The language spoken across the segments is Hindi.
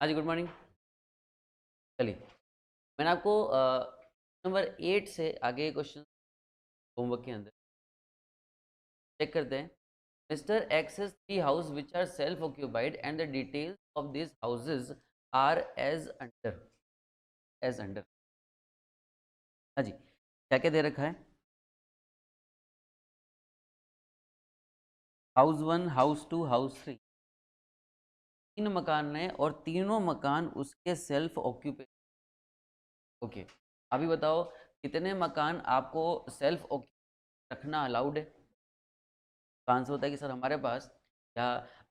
हाँ जी, गुड मॉर्निंग। चलिए, मैंने आपको नंबर 8 से आगे क्वेश्चन होमवर्क के अंदर चेक करते हैं। Mister X has 3 house which are self occupied and the details of this houses are as under. हाँ जी, क्या-क्या दे रखा है? हाउस 1, हाउस 2, हाउस 3 3 मकान हैं और तीनों मकान उसके सेल्फ ऑक्यूपाइड। ओके, अभी बताओ कितने मकान आपको सेल्फ ऑक्यूपाइड रखना अलाउड है? तो आंसर होता है कि सर हमारे पास या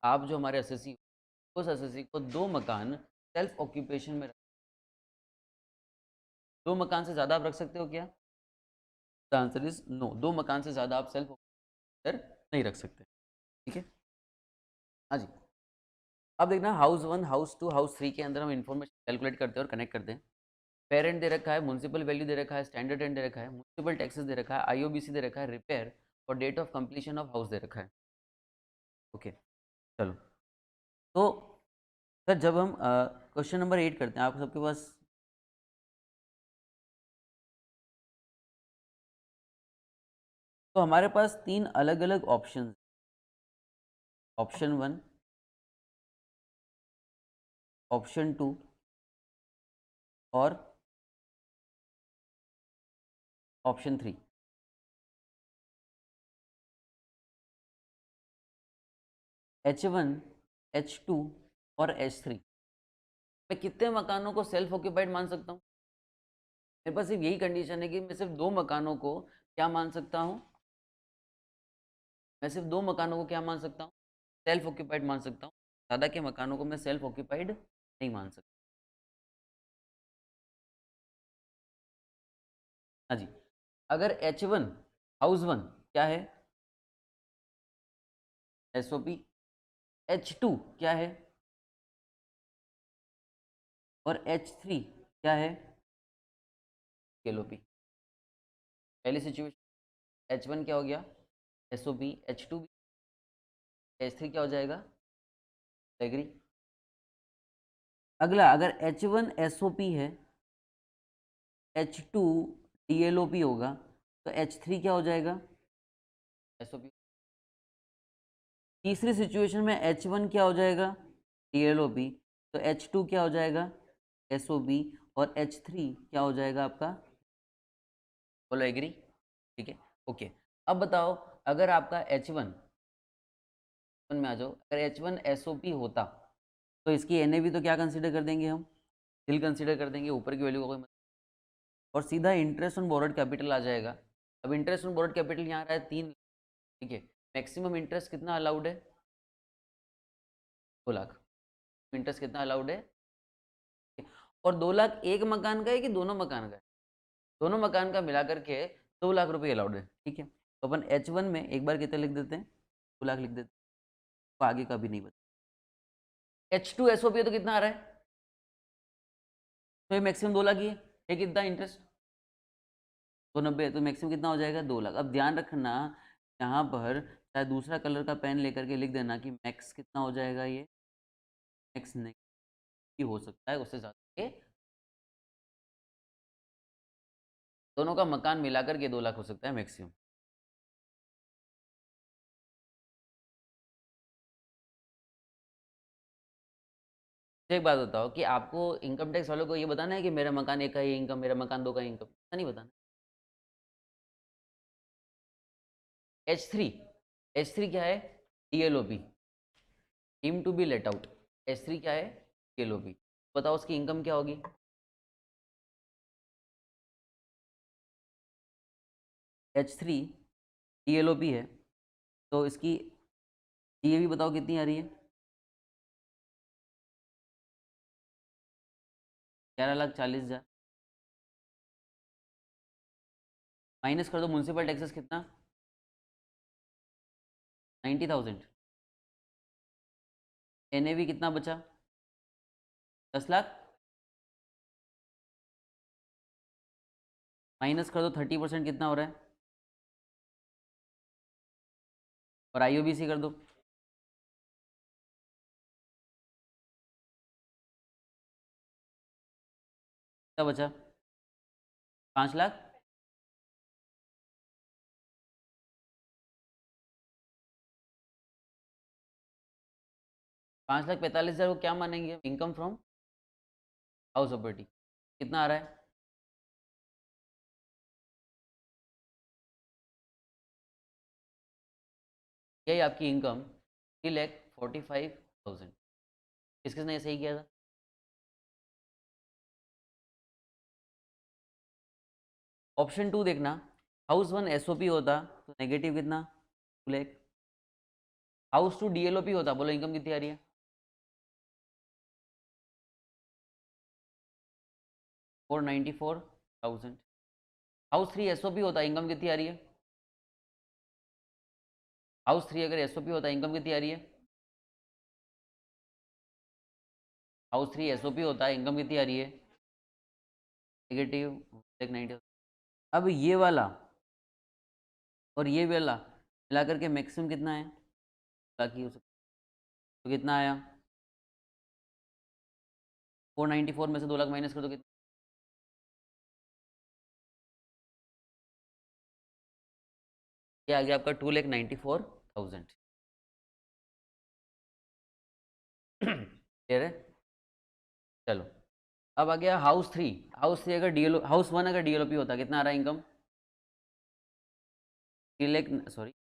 आप जो हमारे एसएससी उस एसएससी को 2 मकान सेल्फ ऑक्यूपेशन में 2 मकान से ज़्यादा आप रख सकते हो क्या? द आंसर इज़ नो, 2 मकान से ज़्यादा आप सेल्फ ऑक्यूपेशन नहीं रख सकते। ठीक है? हाँ जी। अब देखना हाउस 1, हाउस 2, हाउस 3 के अंदर हम इन्फॉर्मेशन कैलकुलेट करते हैं और कनेक्ट करते हैं। पेरेंट दे रखा है, म्युनिसिपल वैल्यू दे रखा है, स्टैंडर्ड रेंट दे रखा है, म्युनिसिपल टैक्सेस दे रखा है, आईओबीसी दे रखा है, रिपेयर और date of completion of house दे रखा है। ओके, चलो। तो सर जब हम क्वेश्चन नंबर 8 करते हैं, आप सबके पास तो हमारे पास 3 अलग-अलग ऑप्शंस, ऑप्शन 1, ऑप्शन 2 और ऑप्शन 3। H1, H2 और H3 मैं कितने मकानों को सेल्फ ऑक्यूपाइड मान सकता हूँ? मेरे पास सिर्फ यही कंडीशन है कि मैं सिर्फ 2 मकानों को क्या मान सकता हूँ? मैं सिर्फ 2 मकानों को क्या मान सकता हूँ? सेल्फ ऑक्यूपाइड मान सकता हूँ। ज़्यादा के मकानों को मैं सेल्फ ऑक्यूपाइड नहीं मान सकता। हाँ जी, अगर H1 हाउस 1 क्या है? एसओपी। H2 क्या है? और H3 क्या है? एलओपी। पहली सिचुएशन H1 क्या हो गया? एसओपी। H2 भी। H3 क्या हो जाएगा? एग्री। अगला अगर H1 एसओपी है, H2 डीएलओपी होगा, तो H3 क्या हो जाएगा? एसओपी। तीसरी सिचुएशन में H1 क्या हो जाएगा? डीएलओपी। तो H2 क्या हो जाएगा? एसओबी। और H3 क्या हो जाएगा आपका? बोलो एग्री। ठीक है, ओके। अब बताओ अगर आपका H1 में आ जाओ, अगर H1 एसओपी होता तो इसकी एनएवी तो क्या कंसीडर कर देंगे हम? दिल कंसीडर कर देंगे, ऊपर की वैल्यू का कोई मतलब, और सीधा इंटरेस्ट ऑन बोरोड कैपिटल आ जाएगा। अब इंटरेस्ट ऑन बोरोड कैपिटल यहाँ आ रहा है 3। ठीक है, मैक्सिमम इंटरेस्ट कितना अलाउड है? 2 लाख। इंटरेस्ट कितना अलाउड है? और 2 लाख एक मकान का है कि दोनों मकान का है? दोनों मकान का मिला करके 2 लाख रुपए अलाउड है। ठीक है, तो अपन H1 में एक बार कितना लिख देते हैं? 2 लाख लिख देते हैं, तो आगे का भी नहीं बता। H2 एसओपी तो कितना आ रहा है? तो ये मैक्सिमम 2 लाख ही है। ये कितना इंटरेस्ट? 290, तो मैक्सिमम कितना हो जाएगा? 2 लाख। अब ध्यान रखना यहाँ पर चाहे दूसरा कलर का पेन लेकर के लिख देना कि मैक्स कितना हो जाएगा, ये मैक्स नहीं हो सकता है उससे ज़्यादा। ये दोनों का मकान मिलाकर के 2 लाख हो सकता है मैक्सिमम। तो एक बात बताओ कि आपको इनकम टैक्स वालों को ये बताना है कि मेरा मकान 1 का ही इनकम, मेरा मकान 2 का इनकम, ऐसा नहीं बताना। H3, H3 क्या है? DLOP, deem to be let out. H3 क्या है? डीएलओपी। बताओ उसकी इनकम क्या होगी? H3 डीएलओपी है, तो इसकी डीएवी बताओ कितनी आ रही है? 11,40,000। माइनस कर दो म्यूनसिपल टैक्सेस कितना? 90,000। एनएवी कितना बचा? 10 लाख। माइनस कर दो 30% कितना हो रहा है? और आईओबीसी कर दो। क्या बचा? 5 लाख। पाँच लाख 45,000 को क्या मानेंगे? Income from house property. कितना आ रहा है? यही आपकी इनकम 3,45,000। किसने सही किया था? ऑप्शन 2 देखना, हाउस 1 एसओपी होता तो नेगेटिव कितना? 2 लाख। हाउस 2 डीएलओपी होता, बोलो इनकम कितनी आ रही है? 494,000। हाउस 3 एसओपी होता, इनकम कितनी आ रही है? हाउस 3 अगर एसओपी होता, इनकम कितनी आ रही है? हाउस 3 एसओपी होता है, इनकम कितनी आ रही है? नेगेटिव 90। अब ये वाला और ये वाला मिला करके मैक्सिमम कितना है? बाकी हो सकता तो कितना आया? 494 में से 2 लाख माइनस कर दो, कितना? क्या आ गया आपका? 2,94,000। क्लियर है? चलो, अब आ गया हाउस 3। हाउस 3 अगर डीएल हाउस 1 अगर डीएलओपी होता, कितना आ रहा है इनकम? 3 लाख, सॉरी,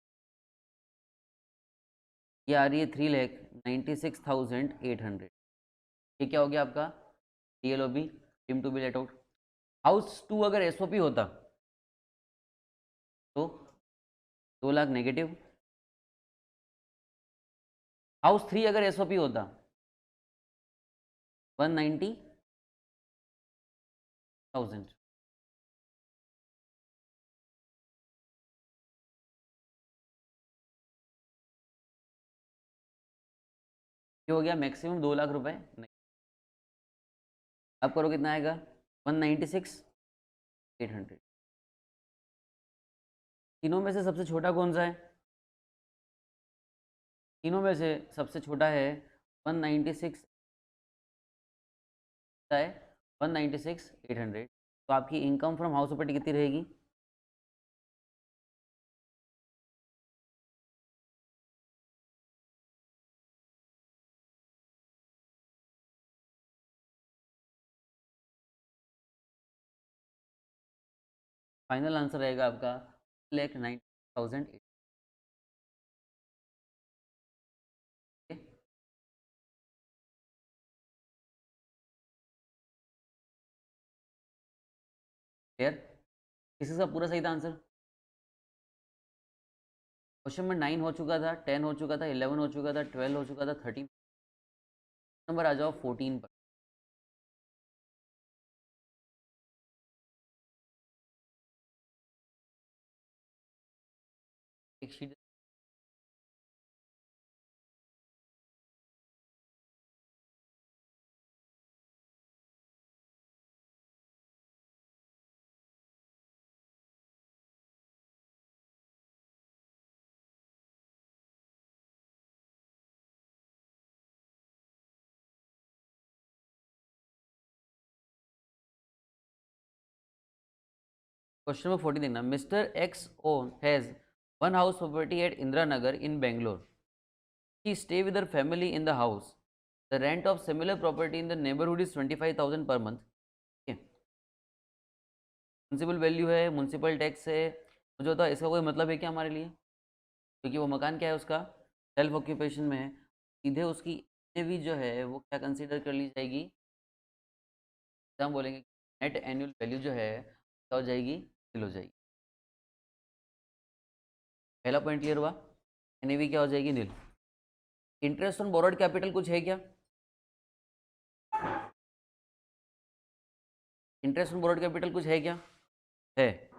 ये आ रही है 3,96,800। ये क्या हो गया आपका? DLOP, deem to be let out. House 2 अगर एसओपी होता तो 2 लाख नेगेटिव। हाउस 3 अगर एसओपी होता 190,000। ये हो गया मैक्सिमम 2 लाख रुपए। नहीं, अब करो कितना आएगा? 196,800। तीनों में से सबसे छोटा कौन सा है? तीनों में से सबसे छोटा है 196 है, 196,800। तो आपकी इनकम फ्रॉम हाउस प्रॉपर्टी कितनी रहेगी? फाइनल आंसर रहेगा आपका 1,90,000। क्लियर? किसी का पूरा सही था आंसर? क्वेश्चन नंबर 9 हो चुका था, 10 हो चुका था, 11 हो चुका था, 12 हो चुका था, 13 नंबर आ जाओ 14 पर। एक शीट। क्वेश्चन नंबर 14 देखना, mister x own has one house property eight Indira Nagar in Bangalore. He stay with her family in the house. The rent of similar property in the neighborhood is 25,000 per month. Municipal value है, म्यूनसिपल टैक्स है, मुझे होता है इसका कोई मतलब है क्या हमारे लिए? क्योंकि वो मकान क्या है उसका? सेल्फ ऑक्यूपेशन में है। सीधे उसकी भी जो है वो क्या कंसीडर कर ली जाएगी? हम बोलेंगे नेट एनुअल वैल्यू जो है क्या हो जाएगी? निल हो जाएगी। पहला पॉइंट क्लियर हुआ? एनएवी क्या हो जाएगी? निल। इंटरेस्ट ऑन बोरोड कैपिटल कुछ है क्या? इंटरेस्ट ऑन बोरोड कैपिटल कुछ है क्या? है।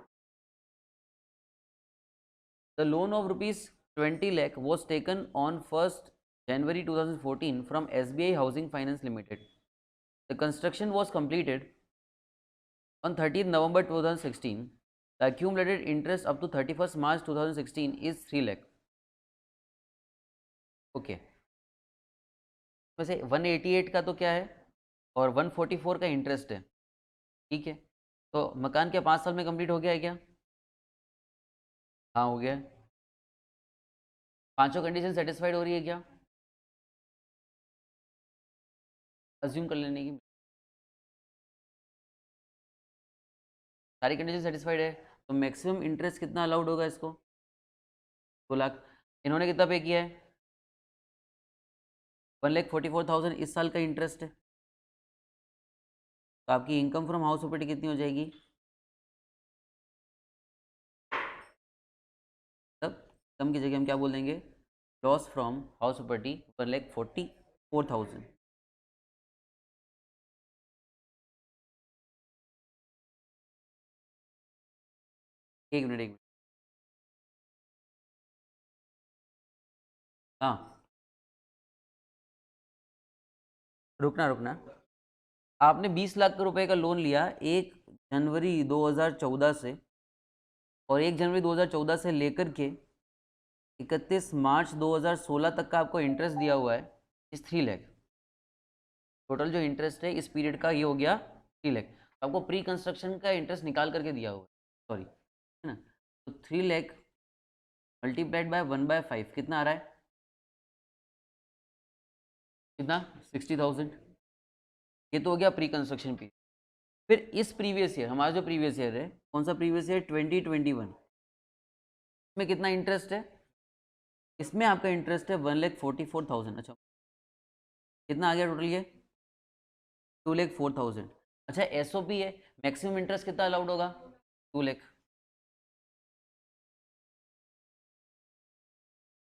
The loan of rupees 20 lakh was taken on 1st January 2014 from SBI Housing Finance Limited. The construction was completed on 30th November 2016. The accumulated interest up to 31st March 2016 is 3 lakh. Okay, वैसे 188 का तो क्या है और 144 का इंटरेस्ट है। ठीक है, तो मकान क्या 5 साल में कंप्लीट हो गया है क्या? हाँ हो गया है। पांचों कंडीशन सेटिस्फाइड हो रही है क्या? अज्यूम कर लेने की, सारी कंडीशन सेटिस्फाइड है, तो मैक्सिमम इंटरेस्ट कितना अलाउड होगा इसको? 2 लाख। इन्होंने कितना पे किया है? 1,44,000 इस साल का इंटरेस्ट है। तो आपकी इनकम फ्रॉम हाउस प्रॉपर्टी कितनी हो जाएगी? तब कम की जगह हम क्या बोल देंगे? Loss from house property 1,44,000। एक मिनट, एक मिनट। हाँ, रुकना रुकना। आपने 20 लाख रुपए का लोन लिया 1 जनवरी 2014 से, और 1 जनवरी 2014 से लेकर के 31 मार्च 2016 तक का आपको इंटरेस्ट दिया हुआ है इस 3 लाख। टोटल जो इंटरेस्ट है इस पीरियड का ये हो गया 3 लाख। आपको प्री कंस्ट्रक्शन का इंटरेस्ट निकाल करके दिया हुआ है, सॉरी, है ना? तो 3 लाख मल्टीप्लाइड बाय 1/5 कितना आ रहा है? कितना? 60,000। ये तो हो गया प्री कंस्ट्रक्शन पीरियड। फिर इस प्रीवियस ईयर, हमारा जो प्रीवियस ईयर है, कौन सा प्रीवियस ईयर? 2021 में कितना इंटरेस्ट है? इसमें आपका इंटरेस्ट है 1,44,000। अच्छा, कितना आ गया टोटल ये? 2,04,000। अच्छा, एसओपी है, मैक्सिमम इंटरेस्ट कितना अलाउड होगा? 2 लाख।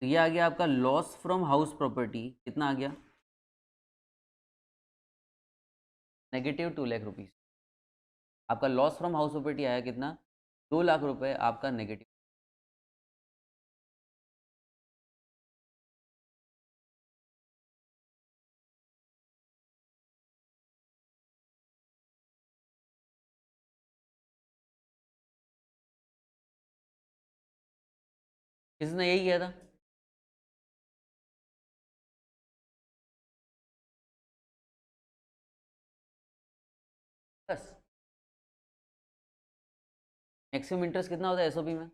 तो ये आ गया आपका लॉस फ्रॉम हाउस प्रॉपर्टी, कितना आ गया? -2 लाख रुपीज। आपका लॉस फ्रॉम हाउस प्रॉपर्टी आया कितना? 2 लाख रुपए आपका नेगेटिव। किसने यही किया था? बस। मैक्सिमम इंटरेस्ट कितना होता है एसओपी में?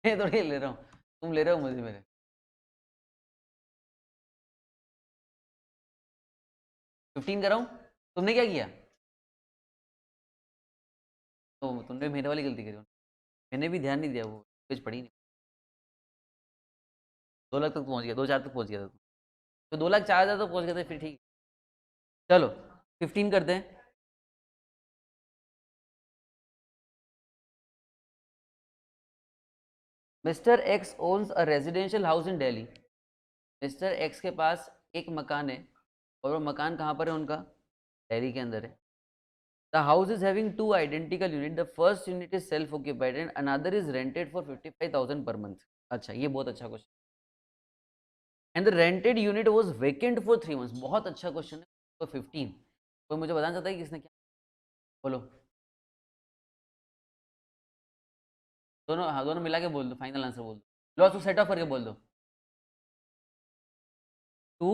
मैं थोड़ी ले रहा हूँ, तुम ले रहे हो मुझे मेरे। 15 कराऊं? तुमने क्या किया? तो तुमने मेरे वाली गलती करी। मैंने भी ध्यान नहीं दिया, वो पेज पढ़ी नहीं। 2 लाख तक पहुंच गया, 2,04,000 तक पहुंच गया था। तो 2,04,000 तक पहुंच गए थे, फिर ठीक। चलो 15 करते हैं। Mister x owns a residential house in Delhi. Mister x के पास एक मकान है, और वो मकान कहाँ पर है उनका? दिल्ली के अंदर है। The house is having 2 identical unit, the first unit is self occupied and another is rented for 55,000 per month. अच्छा, ये बहुत अच्छा question. And the rented unit was vacant for 3 months. बहुत अच्छा क्वेश्चन है। तो 15, कोई मुझे बताना चाहता है कि किसने क्या? बोलो। दोनों, हाँ दोनों मिला के बोल दो, फाइनल आंसर बोल दो। लॉस को सेट ऑफ करके बोल दो। 2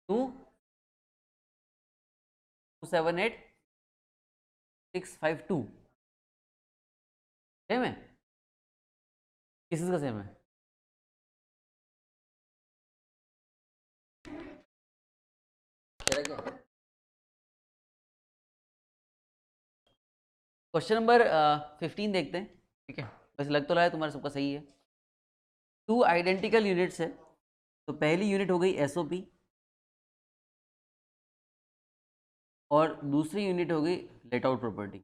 2 278,652 सेम है? किसका सेम है? तेरा क्या? क्वेश्चन नंबर 15 देखते हैं, ठीक है? वैसे लग तो रहा है तुम्हारा सबका सही है। 2 आइडेंटिकल यूनिट्स है, तो पहली यूनिट हो गई एसओपी, और दूसरी यूनिट हो गई लेट आउट प्रॉपर्टी।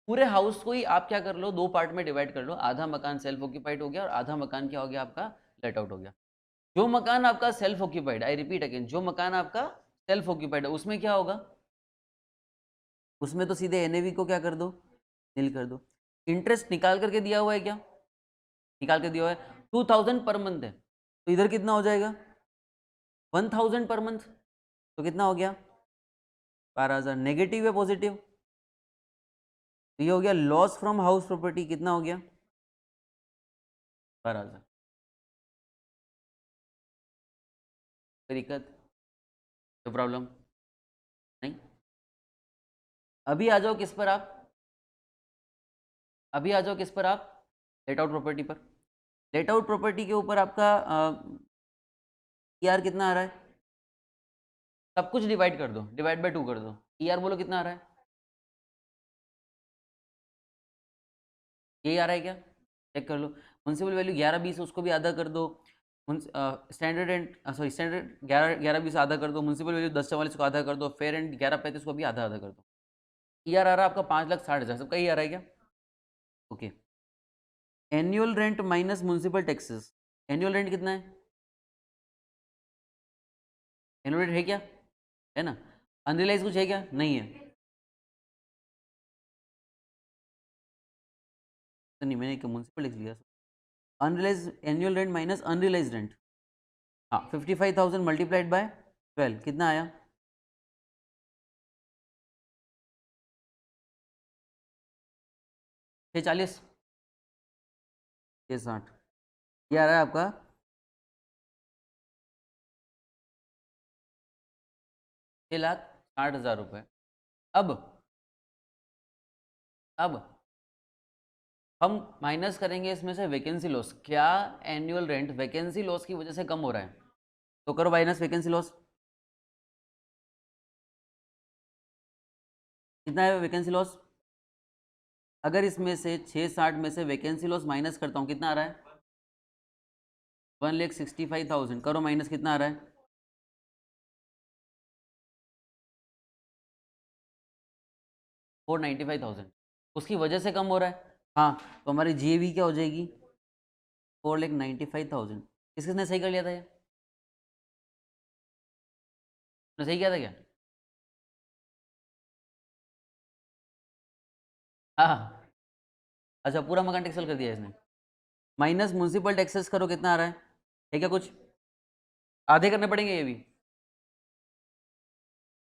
पूरे हाउस को ही आप क्या कर लो, 2 पार्ट में डिवाइड कर लो। आधा मकान सेल्फ ऑक्यूपाइड हो गया, और आधा मकान क्या हो गया आपका? लेट आउट हो गया। जो मकान आपका self occupied, I repeat again, जो मकान आपका सेल्फ ऑक्यूपाइड है, उसमें क्या होगा? उसमें तो सीधे एनएवी को क्या कर दो? नील कर दो। इंटरेस्ट निकाल करके दिया हुआ है क्या? निकाल के दिया हुआ है। 2,000 पर मंथ है, तो इधर कितना हो जाएगा? 1,000 पर मंथ। तो कितना हो गया? 12,000 नेगेटिव है पॉजिटिव? तो ये हो गया लॉस फ्रॉम हाउस प्रॉपर्टी, कितना हो गया? 12,000। कोई दिक्कत, कोई प्रॉब्लम नहीं? अभी आ जाओ किस पर आप, अभी आ जाओ किस पर आप, लेट आउट प्रॉपर्टी पर। लेट आउट प्रॉपर्टी के ऊपर आपका ER कितना आ रहा है? सब कुछ डिवाइड कर दो, डिवाइड बाय 2 कर दो। ER बोलो कितना आ रहा है? यही आ रहा है क्या? चेक कर लो। म्युनिसिपल वैल्यू 11-20, उसको भी आधा कर दो। स्टैंडर्ड एंड सॉरी स्टैंडर्ड 11-20 आधा कर दो। म्युनिसिपल वैल्यू 10-44 को आधा कर दो। फेयर एंड 11-35 को भी आधा आधा कर दो। ER आ रहा है आपका 5,60,000, सबका ही आ रहा है क्या? Okay. Annual rent minus municipal taxes, annual rent कितना है? एनुअल रेंट है क्या? है ना? अनरियलाइज कुछ है क्या? नहीं है। तो नहीं, मैंने म्युनिसिपल लिख लिया। Unrealise annual rent minus unrealise rent, हाँ 55,000 मल्टीप्लाइड बाय 12 कितना आया? 640, 660, ये आ रहा है आपका 6,60,000 रुपये। अब हम माइनस करेंगे इसमें से वैकेंसी लॉस। क्या एनुअल रेंट वैकेंसी लॉस की वजह से कम हो रहा है? तो करो माइनस वैकेंसी लॉस, कितना है वैकेंसी लॉस? अगर इसमें से 660 में से वैकेंसी लॉस माइनस करता हूँ, कितना आ रहा है? 1,65,000। करो माइनस, कितना आ रहा है? 495,000। उसकी वजह से कम हो रहा है। हाँ, तो हमारी GAV क्या हो जाएगी? 4,95,000। किसने सही कर लिया था ये? सही किया था क्या? हाँ, अच्छा पूरा मकान टैक्सल कर दिया इसने। माइनस म्युनिसिपल टैक्सेस करो, कितना आ रहा है क्या कुछ? आधे करने पड़ेंगे ये भी।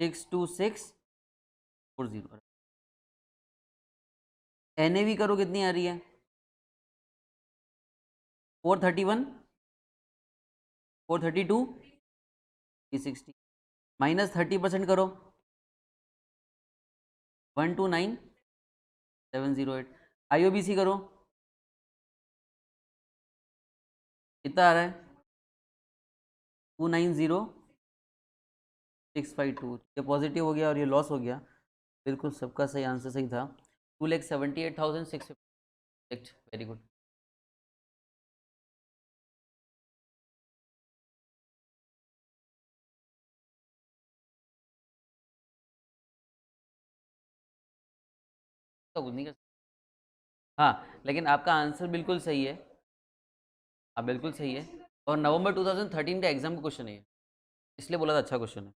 62640। NAV करो, कितनी आ रही है? 431, 432, 360। माइनस 30% करो, 129,708। IOBC करो, कितना आ रहा है? 290,652। ये पॉजिटिव हो गया और ये लॉस हो गया। बिल्कुल सबका सही आंसर सही था। 2,78,650। Very good. तो कुछ नहीं कर, हाँ लेकिन आपका आंसर बिल्कुल सही है। आप बिल्कुल सही है। और नवंबर 2013 का एग्जाम का क्वेश्चन है ये, इसलिए बोला था अच्छा क्वेश्चन है।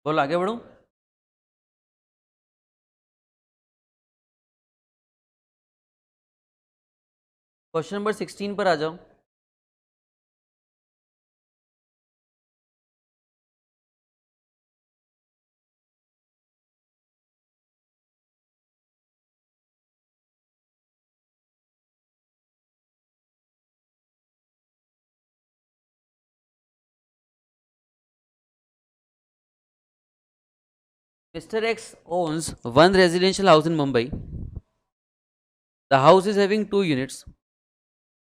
बोलो आगे बढ़ूं? क्वेश्चन नंबर 16 पर आ जाओ। Mr. X owns one residential house in Mumbai. The house is having 2 units.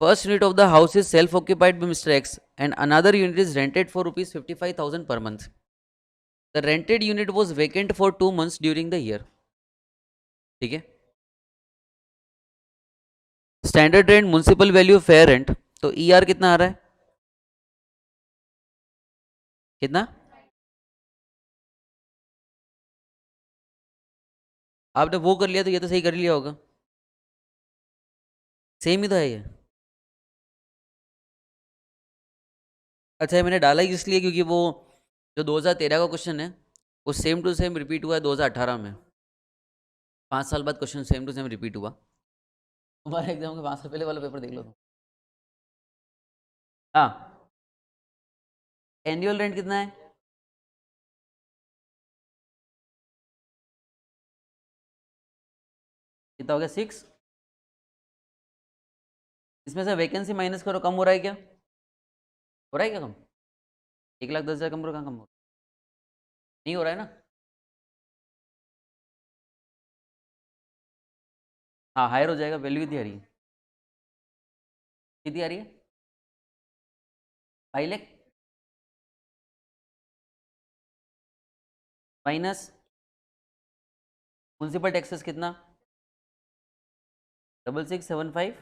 First unit of the house is self-occupied by Mr. X and another unit is rented for rupees 55,000 per month. The rented unit was vacant for 2 months during the year. ठीक है? Standard rent, municipal value, fair rent, तो ER कितना आ रहा है? कितना? आपने वो कर लिया तो ये तो सही कर लिया होगा। सेम ही तो है ये। अच्छा, मैंने डाला ही इसलिए क्योंकि वो जो 2013 का क्वेश्चन है वो सेम टू सेम रिपीट हुआ है 2018 में। 5 साल बाद question same to same repeat हुआ। तुम्हारे एग्जाम के 5 साल पहले वाला पेपर देख लो तुम। हाँ, एनुअल रेंट कितना है? कितना हो गया? 6। इसमें से वैकेंसी माइनस करो, कम हो रहा है क्या? हो रहा है क्या कम? 1,10,000 कम हो रहा है? कहाँ कम हो रहा है? नहीं हो रहा है ना? हाँ, हायर हो जाएगा। वैल्यू कितनी आ रही है? कितनी आ रही है? 5 लाख माइनस म्यूनसिपल टैक्सेस कितना? 6675।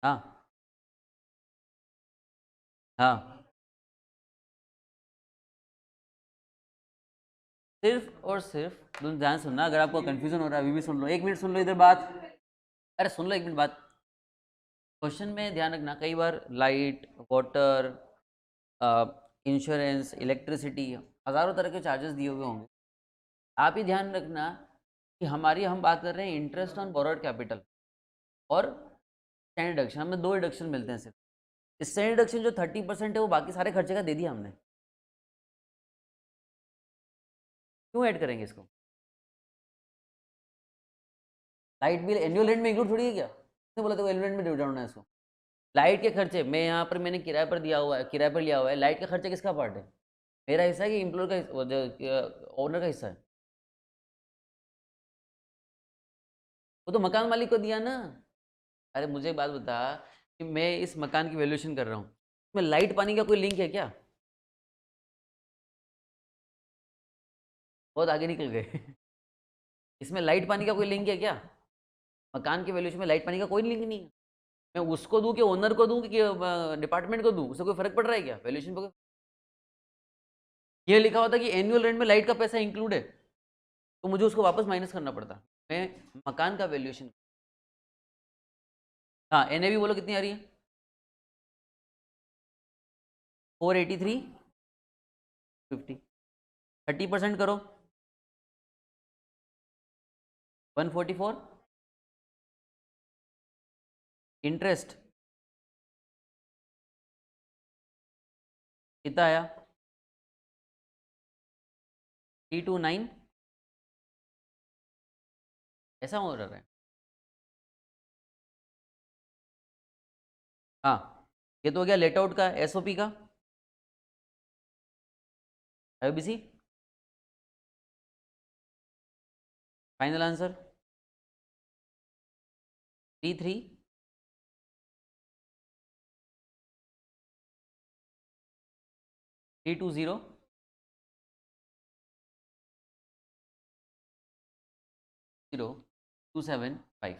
हाँ हाँ, सिर्फ और सिर्फ तुम ध्यान सुनना, अगर आपको कंफ्यूजन हो रहा है अभी भी सुन लो, 1 मिनट सुन लो इधर बात। अरे सुन लो 1 मिनट बात। क्वेश्चन में ध्यान रखना, कई बार लाइट, वाटर, इंश्योरेंस, इलेक्ट्रिसिटी, हज़ारों तरह के चार्जेस दिए हुए होंगे। आप ही ध्यान रखना कि हम बात कर रहे हैं इंटरेस्ट ऑन बोरोड कैपिटल और स्टैंडर्ड डिडक्शन। हमें 2 डिडक्शन मिलते हैं सिर्फ। स्टैंडर्ड डिडक्शन जो 30% है वो बाकी सारे खर्चे का दे दिया हमने। क्यों ऐड करेंगे इसको? लाइट बिल एनुअल रेंट में इंक्लूड थोड़ी है क्या? किसने बोला था एनुअल रेंट में ड्यू डाउन है इसको? लाइट के खर्चे मैं यहाँ पर मैंने किराए पर दिया हुआ है, किराए पर लिया हुआ है। लाइट का खर्चा किसका पार्ट है? मेरा हिस्सा है कि एम्प्लॉयर का ओनर का हिस्सा है? वो तो मकान मालिक को दिया ना। अरे मुझे एक बात बता कि मैं इस मकान की वैल्यूएशन कर रहा हूँ, इसमें लाइट पानी का कोई लिंक है क्या? बहुत आगे निकल गए। इसमें लाइट पानी का कोई लिंक है क्या? मकान की वैल्यूएशन में लाइट पानी का कोई लिंक नहीं है। मैं उसको दूं कि ओनर को दूं कि डिपार्टमेंट को दूं, उससे कोई फर्क पड़ रहा है क्या वैल्यूएशन पे? ये लिखा होता कि एनुअल रेंट में लाइट का पैसा इंक्लूड है, तो मुझे उसको वापस माइनस करना पड़ता। मैं मकान का वैल्यूएशन। हाँ, एनएवी बोलो कितनी आ रही है? 483.50। 30% करो, 144। इंटरेस्ट कितना आया? 329। ऐसा हो रहा है? हाँ, ये तो हो गया लेट आउट का, एसओपी का। IBC final answer 320,0275।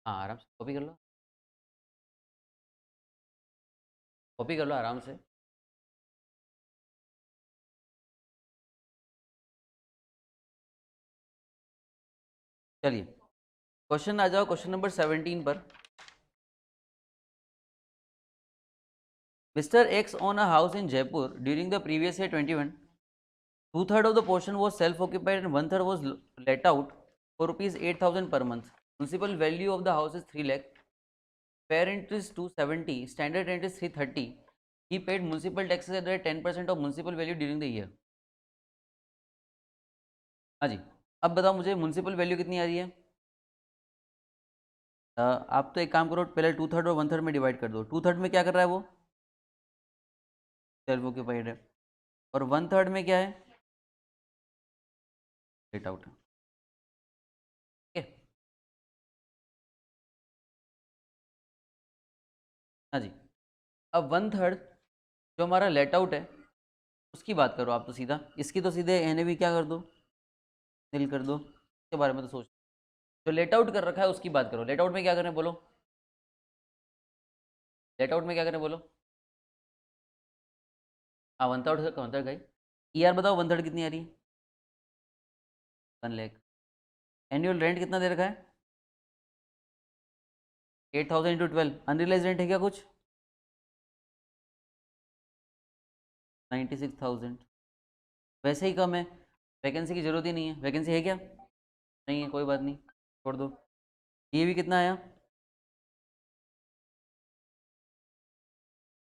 हाँ, आराम से कॉपी कर लो, कॉपी कर लो आराम से। चलिए क्वेश्चन आ जाओ, क्वेश्चन नंबर 17 पर। Mister x own a house in Jaipur during the previous year 21। 2/3 of the portion was self-occupied and 1/3 was let out for rupees 8,000 per month. Municipal value of the house is 3 lakh. Fair rent is 270. Standard rent is 330. He paid municipal taxes at the rate 10% of municipal value during the year. हाँ जी, अब बताओ मुझे म्यूनसिपल वैल्यू कितनी आ रही है? आप तो एक काम करो, पहले 2/3 और 1/3 में डिवाइड कर दो। 2/3 में क्या कर रहा है वो? सेल्फ ऑक्यूपाइड है। और 1/3 में क्या है? लेट आउट है। ठीक है? हाँ जी, अब 1/3 जो हमारा लेट आउट है उसकी बात करो आप तो सीधा। इसकी तो सीधे एनएवी क्या कर दो, नील कर दो। इसके बारे में तो सोच। जो लेट आउट कर रखा है उसकी बात करो। लेट आउट में क्या करें बोलो? लेट आउट में क्या करें बोलो? हाँ, 1/3 गई। ईआर बताओ 1/3 कितनी आ रही है? 1 लाख। एनुअल रेंट कितना दे रखा है? 8,000 इंटू 12 अनरियलाइज रेंट है क्या कुछ? 96,000 वैसे ही कम है, वैकेंसी की जरूरत ही नहीं है। वैकेंसी है क्या? नहीं है, कोई बात नहीं, छोड़ दो। ये भी कितना आया?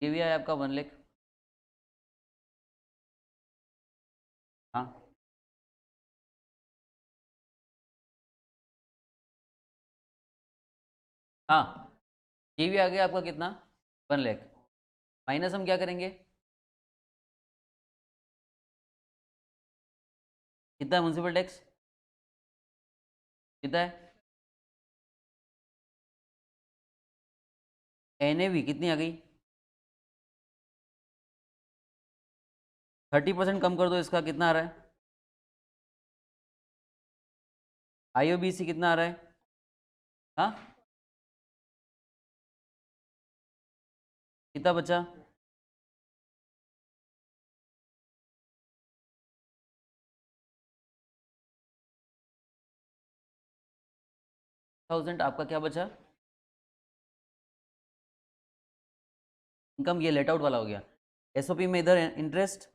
ये भी आया आपका 1 लाख। हाँ हाँ, ये भी आ गया आपका कितना? 1 लाख। माइनस हम क्या करेंगे? कितना है म्यूनसिपल टैक्स? कितना है? NAV कितनी आ गई? 30% कम कर दो, इसका कितना आ रहा है? IOBC कितना आ रहा है? हाँ, कितना बचा? थाउजेंड आपका क्या बचा? इनकम ये लेट आउट वाला हो गया। SOP में इधर इंटरेस्ट,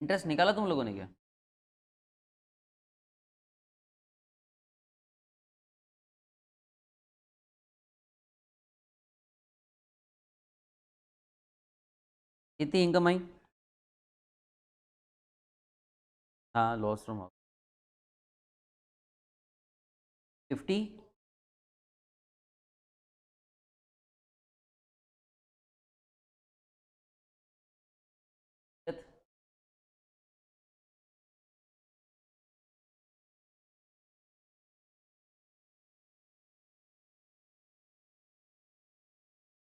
इंटरेस्ट निकाला तुम लोगों ने क्या? कितनी इनकम आई? हाँ, loss from 50।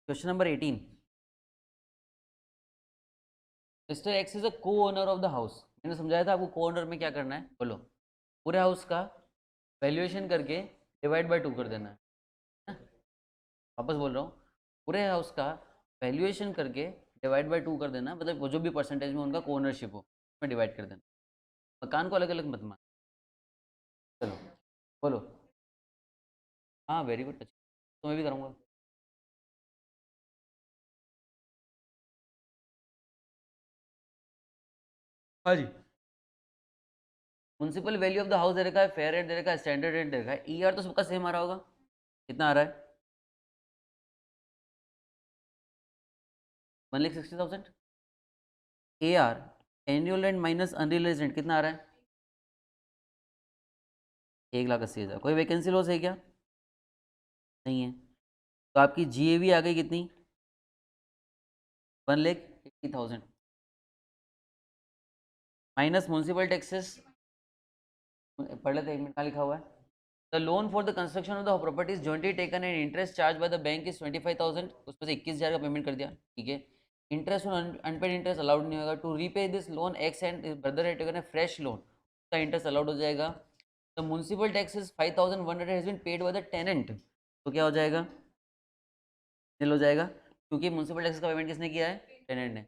Question number 18। Mister x is a को ओनर ऑफ द हाउस। मैंने समझाया था आपको को ओनर में क्या करना है, बोलो। पूरे हाउस का वैल्यूएशन करके डिवाइड बाय 2 कर देना है ना? वापस बोल रहा हूँ, पूरे हाउस का वैल्यूएशन करके डिवाइड बाय 2 कर देना, मतलब वो जो भी परसेंटेज में उनका को ओनरशिप हो उसमें डिवाइड कर देना। मकान को अलग अलग मत मान। चलो बोलो। हाँ वेरी गुड, तो मैं भी करूँगा। हाँ जी। Municipal value of the house दे रखा है, फेयर रेट दे रखा है, स्टैंडर्ड रेट दे रखा है। ER तो सबका सेम आ रहा होगा। कितना आ रहा है? 1,60,000। AR annual rent minus unrealise rent कितना आ रहा है? 1,80,000। कोई वैकेंसी लॉस है क्या? नहीं है। तो आपकी GAV आ गई कितनी? 1,80,000 माइनस म्यूनसिपल टैक्सेस। पढ़ लेते, 1 मिनट का लिखा हुआ है। The loan for the construction of the properties jointly taken and interest charge by the bank is 25,000। उसमें से 21,000 का पेमेंट कर दिया, ठीक है। Interest on unpaid interest allowed नहीं होगा। To repay this loan X and brother have taken a fresh loan, उसका इंटरेस्ट अलाउड हो जाएगा। The municipal tax is 5,100 has been paid by the tenant, तो क्या हो जाएगा? नील हो जाएगा, क्योंकि म्यूनसिपल टैक्स का पेमेंट किसने किया है? टेनेंट ने।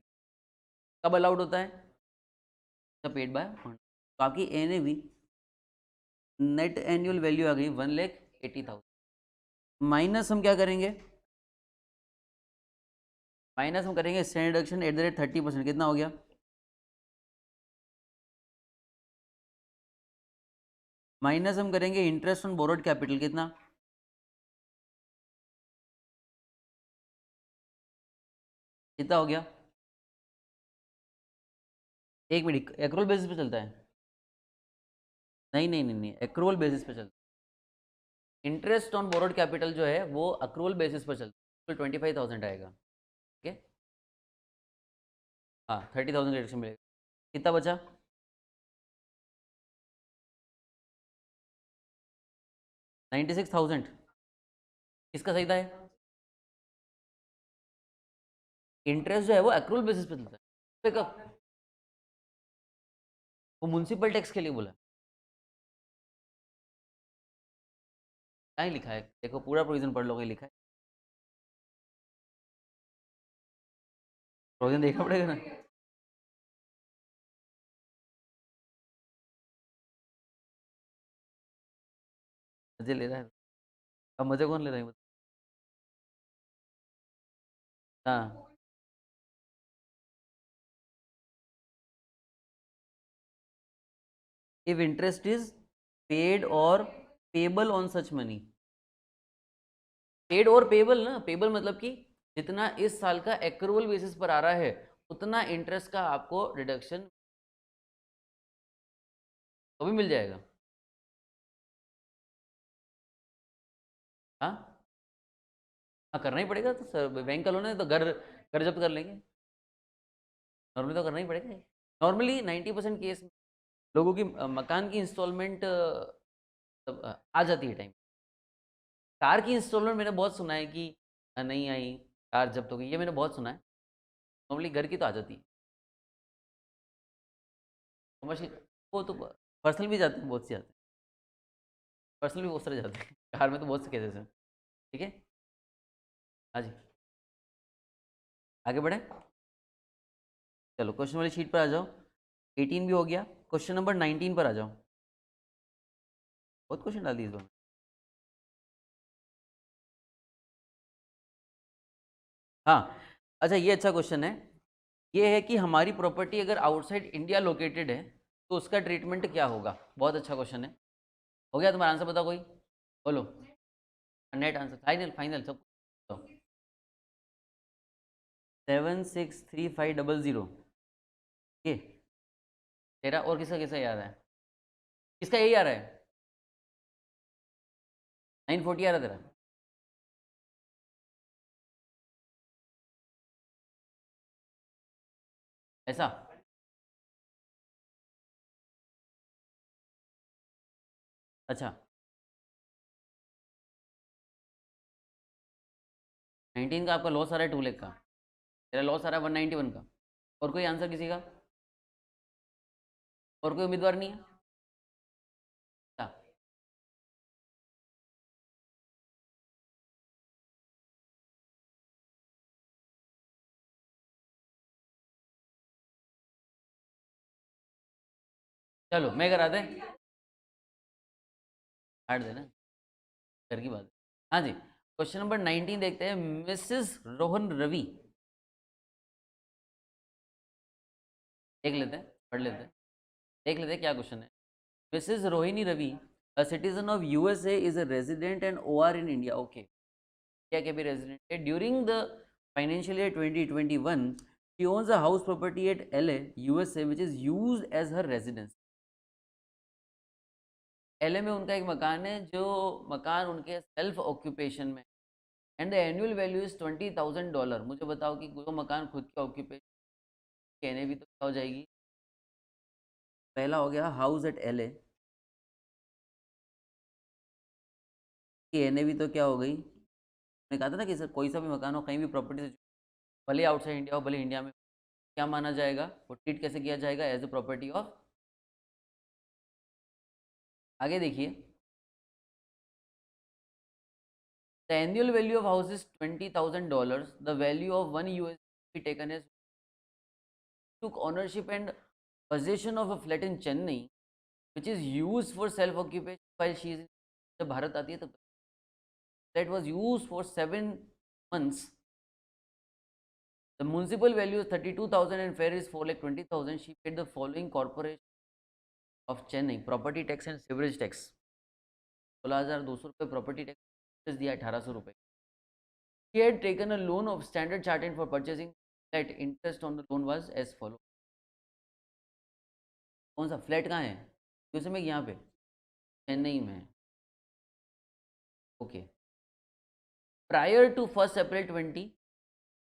कब अलाउड होता है? The paid by. तो आपकी NAV नेट एनुअल वैल्यू आ गई 1,80,000। माइनस हम क्या करेंगे? माइनस हम करेंगे standard deduction at the rate 30%। कितना हो गया? माइनस हम करेंगे इंटरेस्ट ऑन बोरोड कैपिटल। कितना? कितना हो गया? एक मिनट, एक्रोल बेसिस पे चलता है? नहीं नहीं नहीं नहीं, एक्रोल बेसिस पे चलता है। इंटरेस्ट ऑन बोरोड कैपिटल जो है वो अक्रूवल बेसिस पर चलता है, तो 25,000 आएगा, ठीक है। हाँ, 30,000 रिडक्शन मिलेगा। कितना बचा? 96,000। किसका सही था? इंटरेस्ट जो है वो एक्रूवल बेसिस पे चलता है। पे कब? वो म्यूनसिपल टैक्स के लिए बोला। क्या ही लिखा है, देखो पूरा प्रोविजन पढ़ लोगे, लिखा है। प्रोविजन देखना पड़ेगा ना। मजे ले रहा है। अब मजे कौन ले रहा है? हाँ, इफ इंटरेस्ट इज पेड और payable on such money. Paid और पेबल ना, पेबल मतलब कि जितना इस साल का एक्रूवल बेसिस पर आ रहा है उतना इंटरेस्ट का आपको डिडक्शन तो भी मिल जाएगा। हाँ हाँ, करना ही पड़ेगा तो सर, बैंक का लोन है तो घर घर जब्त कर लेंगे। नॉर्मली तो करना ही पड़ेगा। नॉर्मली 90% केस में लोगों की मकान की इंस्टॉलमेंट आ जाती है टाइम। कार की इंस्टॉलमेंट मैंने बहुत सुना है कि नहीं आई, कार जब्त हो गई, ये मैंने बहुत सुना है। नॉर्मली घर की तो आ जाती है। कमर्शियल वो तो पर्सनल भी जाते हैं, बहुत से जाते हैं। पर्सनल भी बहुत सारे जाते हैं कार में तो बहुत से केसेस हैं। ठीक है। हाँ जी, आगे बढ़े। चलो क्वेश्चन वाली शीट पर आ जाओ। 18 भी हो गया, क्वेश्चन नंबर 19 पर आ जाओ। बहुत क्वेश्चन डाल दिए इस बार। हाँ, अच्छा ये अच्छा क्वेश्चन है। ये है कि हमारी प्रॉपर्टी अगर आउटसाइड इंडिया लोकेटेड है तो उसका ट्रीटमेंट क्या होगा। बहुत अच्छा क्वेश्चन है। हो गया तुम्हारा आंसर, बताओ कोई, बोलो। नेट आंसर फाइनल, फाइनल सब। 763500। ये तेरा और किसका किसका याद है? किसका यही आ रहा है? 940 आ रहा है तेरा? ऐसा? अच्छा, 19 का आपका लॉस आ रहा है 2 लाख का। तेरा लॉस आ रहा है 191 का। और कोई आंसर किसी का? और कोई उम्मीदवार नहीं है? अच्छा, चलो मैं करा दे, हार्ड देना, घर की बात है। हाँ जी, क्वेश्चन नंबर 19 देखते हैं। मिसेस रोहन रवि, देख लेते हैं, पढ़ लेते हैं, देख लेते हैं क्या क्वेश्चन है। Mrs Rohini Ravi, a citizen of USA, is a resident and OR in India. Okay, क्या क्या भी रेजिडेंट है। During the financial year 2021 she owns a house property at LA USA which is used as her residence. LA में उनका एक मकान है जो मकान उनके सेल्फ ऑक्यूपेशन में, and the annual value is $20,000। मुझे बताओ कि जो मकान खुद का ऑक्यूपेशन कहने भी तो क्या हो जाएगी। पहला हो गया हाउस एट एलए, की एनए भी तो क्या हो गई। मैंने कहा था ना कि सर कोई सा भी मकान हो कहीं भी प्रॉपर्टी से, भले आउटसाइड इंडिया हो भले इंडिया में, क्या माना जाएगा, वो ट्रीट कैसे किया जाएगा, एज ए प्रॉपर्टी ऑफ। आगे देखिए, the annual value of house is $20,000। The value of one US taken as took ownership and possession of a flat in Chennai, which is used for self-occupation while she is, जब भारत आती है तब, that was used for 7 months. The municipal value is 32,000 and fair is 4,20,000. She paid the following corporation of Chennai property tax and sewerage tax. 16,200 property tax दिया, 1,800 रुपये। She had taken a loan of Standard Chartered for purchasing flat. Interest on the loan was as follow. कौन सा फ्लैट कहाँ है? यूएसए में, यहाँ पे चेन्नई में। ओके, प्रायर टू 1 अप्रैल 20,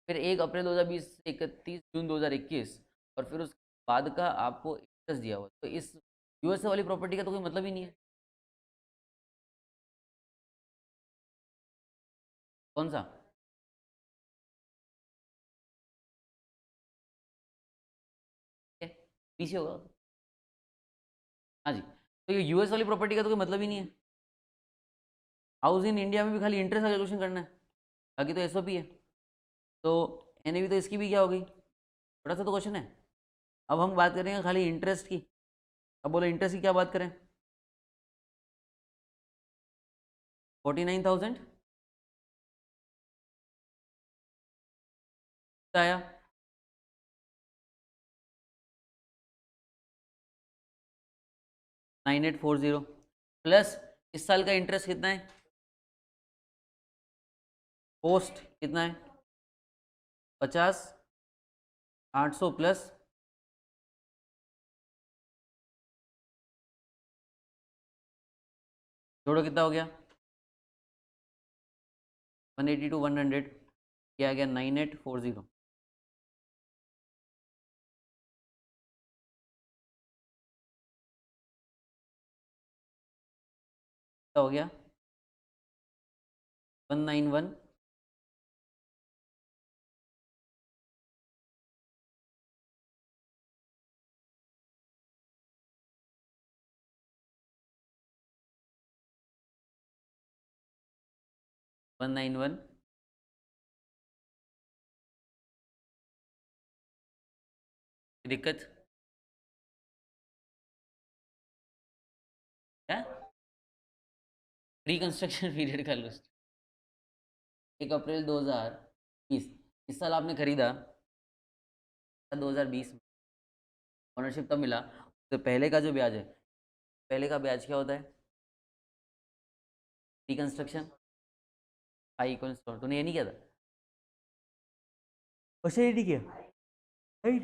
फिर 1 अप्रैल 2020 से 31 जून 2021, और फिर उसके बाद का आपको इंटरेस्ट दिया हुआ, तो इस यूएसए वाली प्रॉपर्टी का तो कोई मतलब ही नहीं है। कौन सा? पीछे होगा। हाँ जी, तो ये यूएस वाली प्रॉपर्टी का तो कोई मतलब ही नहीं है। हाउस इन इंडिया में भी खाली इंटरेस्ट का कैलकुलेशन करना है, बाकी तो एसओपी है। तो एनएवी तो इसकी भी क्या हो गई, बड़ा सा तो क्वेश्चन है। अब हम बात करेंगे खाली इंटरेस्ट की। अब बोलो इंटरेस्ट की क्या बात करें। 49,000 आया। 9840 प्लस इस साल का इंटरेस्ट कितना है, पोस्ट कितना है 50, 800 प्लस कितना हो गया 180 to 100, क्या आ गया 9840। क्या हो गया 191 191 दिक्कत है, रिकंस्ट्रक्शन पीरियड का लिस्ट 1 अप्रैल 2020, इस साल आपने खरीदा 2020 में, ऑनरशिप तब मिला, तो पहले का जो ब्याज है, पहले का ब्याज क्या होता है, रिकंस्ट्रक्शन आई इक्वल तूने ये नहीं किया था, अच्छा ये नहीं किया, नहीं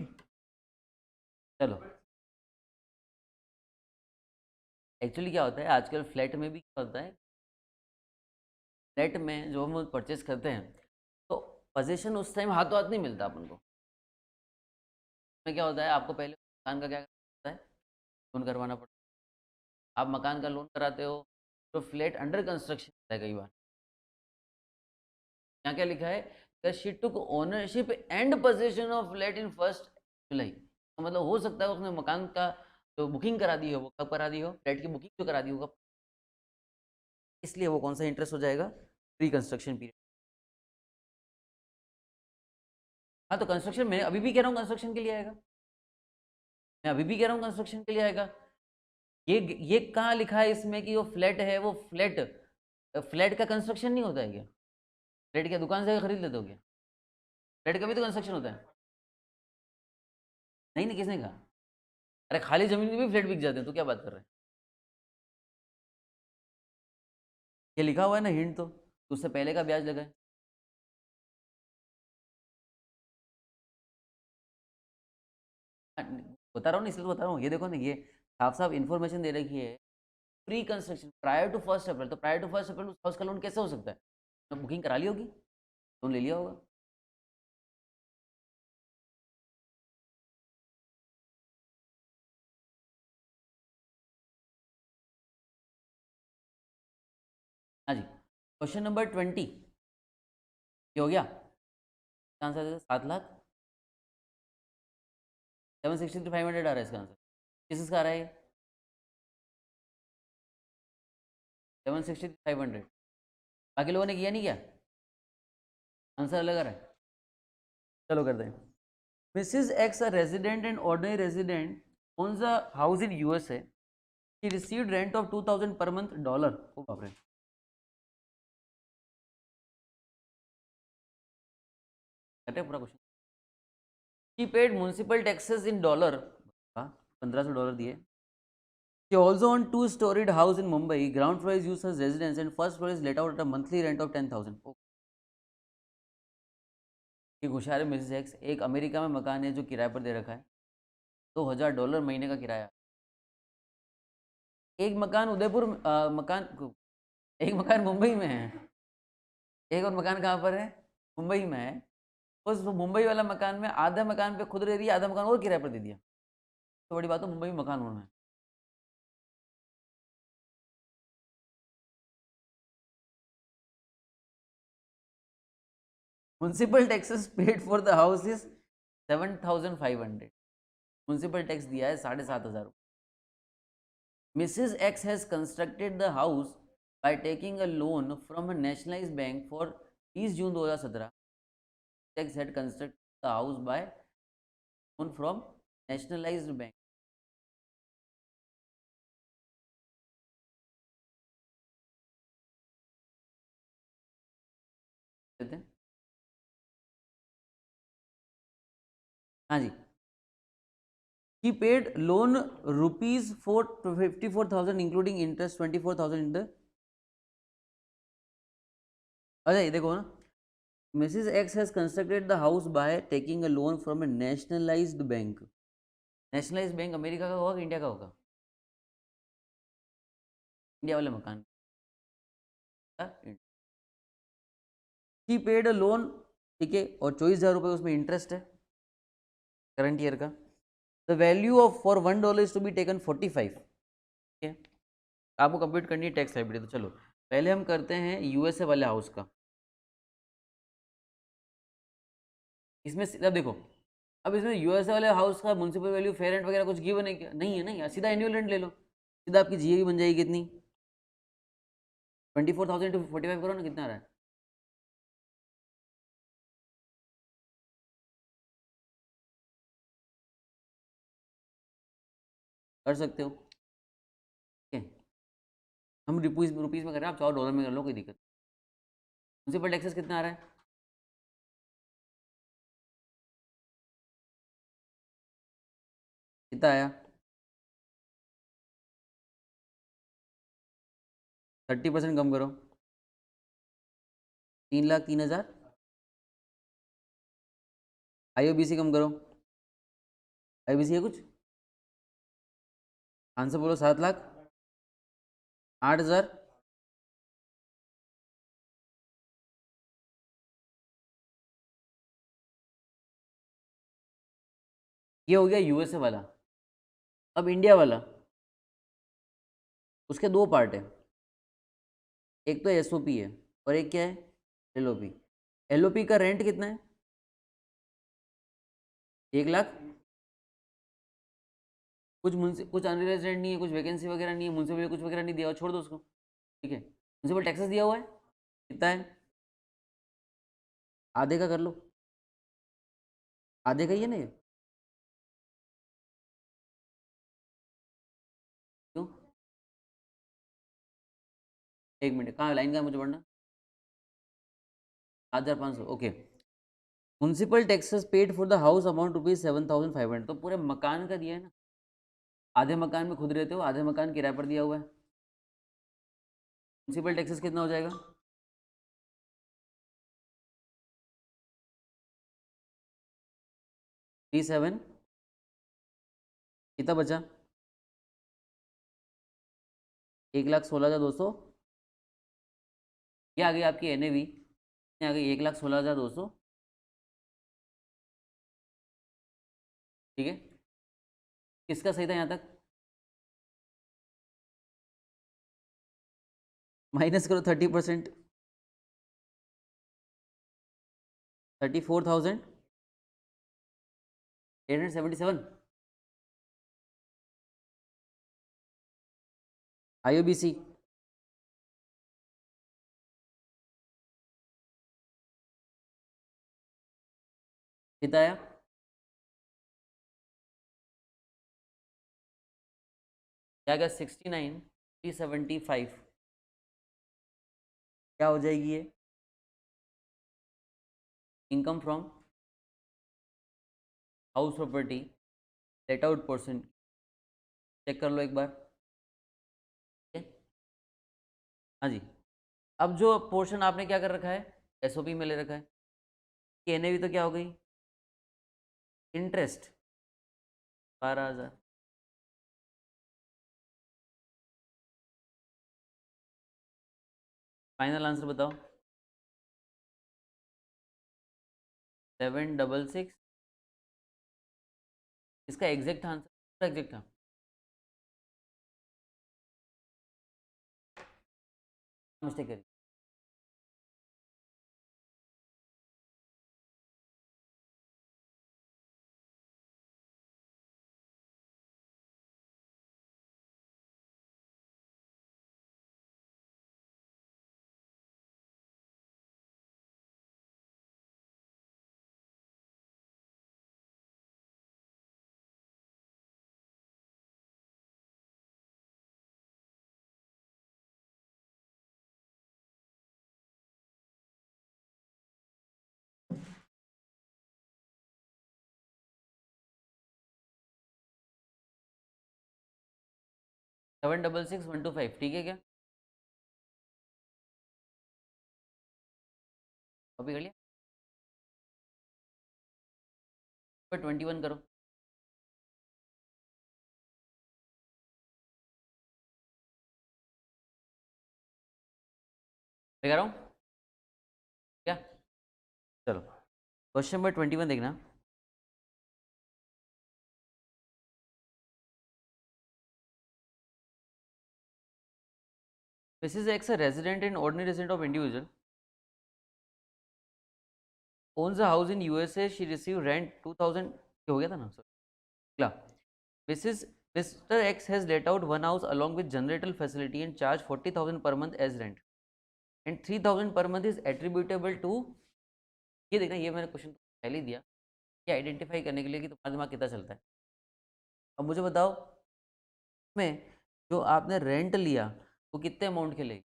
चलो। एक्चुअली क्या होता है आजकल फ्लैट में भी क्या होता है, फ्लैट में जो हम परचेस करते हैं तो पोजीशन उस टाइम हाथों हाथ नहीं मिलता अपन को, में क्या होता है आपको पहले मकान का क्या होता है लोन करवाना पड़ता है, आप मकान का लोन कराते हो तो फ्लैट अंडर कंस्ट्रक्शन होता है कई बार, यहाँ क्या लिखा है that she took ownership and position of flat in 1 जुलाई, तो मतलब हो सकता है उसने मकान का जो बुकिंग करा दी हो वो कब करा दी हो, फ्लैट की बुकिंग जो करा दी हो कब, इसलिए वो कौन सा इंटरेस्ट हो जाएगा, प्री कंस्ट्रक्शन पीरियड। हाँ तो कंस्ट्रक्शन मैं अभी भी कह रहा हूँ कंस्ट्रक्शन के लिए आएगा, मैं अभी भी कह रहा हूँ कंस्ट्रक्शन के लिए आएगा, ये कहाँ लिखा है इसमें कि वो फ्लैट है, वो फ्लैट फ्लैट का कंस्ट्रक्शन नहीं होता है क्या, फ्लैट क्या दुकान से खरीद लेते हो क्या, फ्लैट का भी तो कंस्ट्रक्शन होता है, नहीं नहीं किसने कहा, अरे खाली जमीन में भी फ्लैट बिक जाते हैं, तो क्या बात कर रहे हैं, ये लिखा हुआ है ना हिंट, तो उससे पहले का ब्याज लगा है, बता रहा हूँ ना इसलिए तो बता रहा हूँ, ये देखो ना ये साफ साफ इन्फॉर्मेशन दे रखी है, प्री कंस्ट्रक्शन प्रायर टू 1 अप्रैल, तो प्रायर टू 1 अप्रैल उस हाउस का लोन कैसे हो सकता है, तो बुकिंग करा ली होगी, लोन ले लिया होगा। हाँ जी, क्वेश्चन नंबर 20 ये हो गया, आंसर 7 लाख 763,500 आ रहा है इसका आंसर, किसका आ रहा है ये 763,500, बाकी लोगों ने किया नहीं क्या, आंसर अलग आ रहा है, चलो करते हैं। Mrs x a resident and ordinary resident owns a house in USA. She received rent of 2,000 per month dollar, ओ बाप रे, कटे पूरा question, she paid municipal taxes in dollar, 1500 dollar दिए, she also owned 2-storied house in Mumbai, ground floor is used as residence and first floor is let out at a monthly rent of 10,000। एक होशियार है मिसेज एक्स, एक अमेरिका में मकान है जो किराए पर दे रखा है, $2,000 महीने का किराया, एक मकान उदयपुर एक मकान मुंबई में है, एक और मकान कहाँ पर है, मुंबई में है, उस मुंबई वाला मकान में आधा मकान पे खुद रह रही है, आधा मकान और किराए पर दे दिया, तो बड़ी बात है मुंबई में मकान होना है। Municipal taxes paid for the house is 7,500, municipal tax दिया है 7,500। Mrs X has constructed the house by taking a loan from a nationalised bank for 30 June 2017, X had constructed the house by loan from nationalised bank, देते हैं। हाँ जी, he paid loan rupees for 54,000 including interest 24,000 in the। अच्छा ये देखो ना, Mrs. X has constructed the house by taking a loan from a nationalized bank। Nationalised bank America का होगा कि इंडिया का होगा? इंडिया वाले मकान का। शी पेड अ लोन, ठीक है, और 24,000 रुपये उसमें इंटरेस्ट है करंट ईयर का। The value of for $1 is to be taken 45, ठीक है। आपको कंप्यूट करनी है टैक्स लाइबिलिटी, तो चलो पहले हम करते हैं यूएसए वाले हाउस का। इसमें अब देखो, अब इसमें यूएसए वाले हाउस का म्युनिसिपल वैल्यू फेयर रेंट वगैरह कुछ गिवन है क्या? नहीं है ना यार, सीधा एनुअल रेंट ले लो, सीधा आपकी जीएवी बन जाएगी कितनी, 24,000 इंटू 45 करो ना, कितना आ रहा है? कर सकते हो, ठीक है। हम रुपीज़ रुपीज़ में कर रहे हैं, आप चाहो डॉलर में कर लो, कोई दिक्कत। म्युनिसिपल टैक्सेस कितना आ रहा है? कितना आया? 30% कम करो, 3,03,000। आईओबीसी कम करो, आईओबीसी है कुछ आंसर बोलो? 7,00,000, 8,000। ये हो गया यूएसए वाला। अब इंडिया वाला, उसके दो पार्ट है, एक तो एसओपी है और एक क्या है, एलओपी। एलओपी का रेंट कितना है? 1,00,000। कुछ अनरिलाइज रेंट नहीं है, कुछ वैकेंसी वगैरह नहीं है, म्यूनसिपल कुछ वगैरह नहीं दिया हुआ, छोड़ दो उसको, ठीक है। म्यूनसिपल टैक्सेस दिया हुआ है, कितना है? आधे का कर लो, आधे का ही है ना ये, क्यों? एक मिनट, कहाँ लाइन का है मुझे पढ़ना? 7,500, okay. Municipal taxes paid for the house amount rupees 7,500, तो पूरे मकान का दिया है ना। आधे मकान में खुद रहते हो, आधे मकान किराए पर दिया हुआ है। म्यूनसिपल टैक्सेस कितना हो जाएगा? 37, कितना बचा? 1,16,200। ये आ गई आपकी एनएवी, आ गई 1,16,200, ठीक है। किसका सही था यहाँ तक? माइनस करो 30%, 34,877। आईओबीसी कितना आया? क्या क्या? 69,375। क्या हो जाएगी ये? Income from house property let out portion, check कर लो एक बार, ठीक है। हाँ जी, अब जो पोर्शन आपने क्या कर रखा है, एसओपी में ले रखा है, कि एनएवी तो क्या हो गई, इंटरेस्ट 12,000। फाइनल आंसर बताओ? 766। इसका एग्जैक्ट आंसर एग्जैक्ट था? मिस्टेक करी। 766,125, ठीक है क्या? कॉपी कर लिया? 21 करो। मैं कह रहा हूँ क्या? चलो क्वेश्चन नंबर 21 देखना। Mrs. X, a resident and ordinary resident of individual, owns a house in USA. She received rent 2000, हो गया था ना sir? Mrs. Mr. X has let out one house along with generator facility and charged 40,000 per month as rent, and 3,000 per month is attributable to, ये देखना, ये मैंने क्वेश्चन पहले ही दिया, ये आइडेंटिफाई करने के लिए कि तुम्हारा दिमाग कितना चलता है। अब मुझे बताओ, में जो आपने रेंट लिया वो कितने अमाउंट के लिए?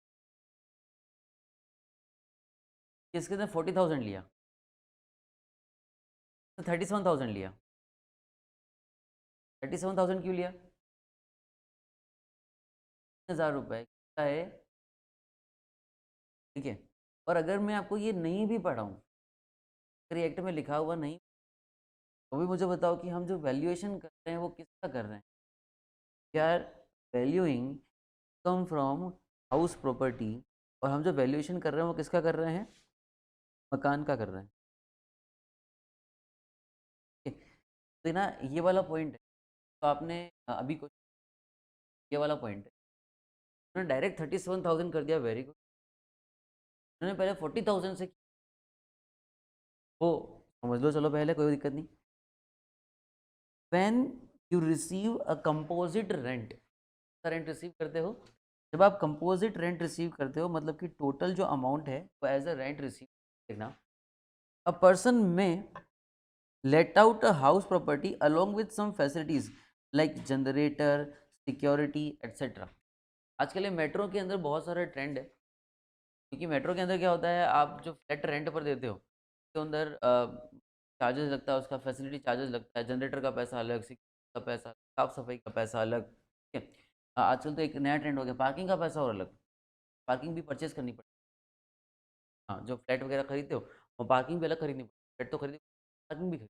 किसके ने 40,000 लिया, तो 37,000 लिया। 37,000 क्यों लिया? 3,000 रुपये का है, ठीक है। और अगर मैं आपको ये नहीं भी पढ़ाऊँ, अगर एक्ट में लिखा हुआ नहीं, तो भी मुझे बताओ कि हम जो वैल्यूएशन कर रहे हैं वो किसका कर रहे हैं? We are valuing come from house property, और हम जो वैल्यूएशन कर रहे हैं वो किसका कर रहे हैं? मकान का कर रहे हैं। तो ना ये वाला पॉइंट है, तो आपने अभी कुछ ये वाला पॉइंट है, उन्होंने डायरेक्ट 37,000 कर दिया, वेरी गुड। उन्होंने पहले 40,000 से वो समझ लो, चलो पहले कोई दिक्कत नहीं। When you receive a composite rent, rent receive करते हो, जब आप कंपोजिट रेंट रिसीव करते हो मतलब कि टोटल जो अमाउंट है वो एज अ रेंट रिसीव देखना। A person may let out a house property along with some facilities like generator, security etcetera. आजकल ये मेट्रो के अंदर बहुत सारा ट्रेंड है, क्योंकि मेट्रो के अंदर क्या होता है, आप जो फ्लैट रेंट पर देते हो उसके अंदर चार्जेस लगता है, उसका फैसिलिटी चार्जेस लगता है, जनरेटर का पैसा अलग, सिक्योरिटी का पैसा, साफ सफाई का पैसा अलग, ठीक है। आजकल तो एक नया ट्रेंड हो गया, पार्किंग का पैसा और अलग, पार्किंग भी परचेज करनी पड़ती है। हाँ, जो फ्लैट वगैरह खरीदते हो वो पार्किंग भी अलग खरीदनी पड़ती है, फ्लैट तो खरीदी, पार्किंग भी खरीद,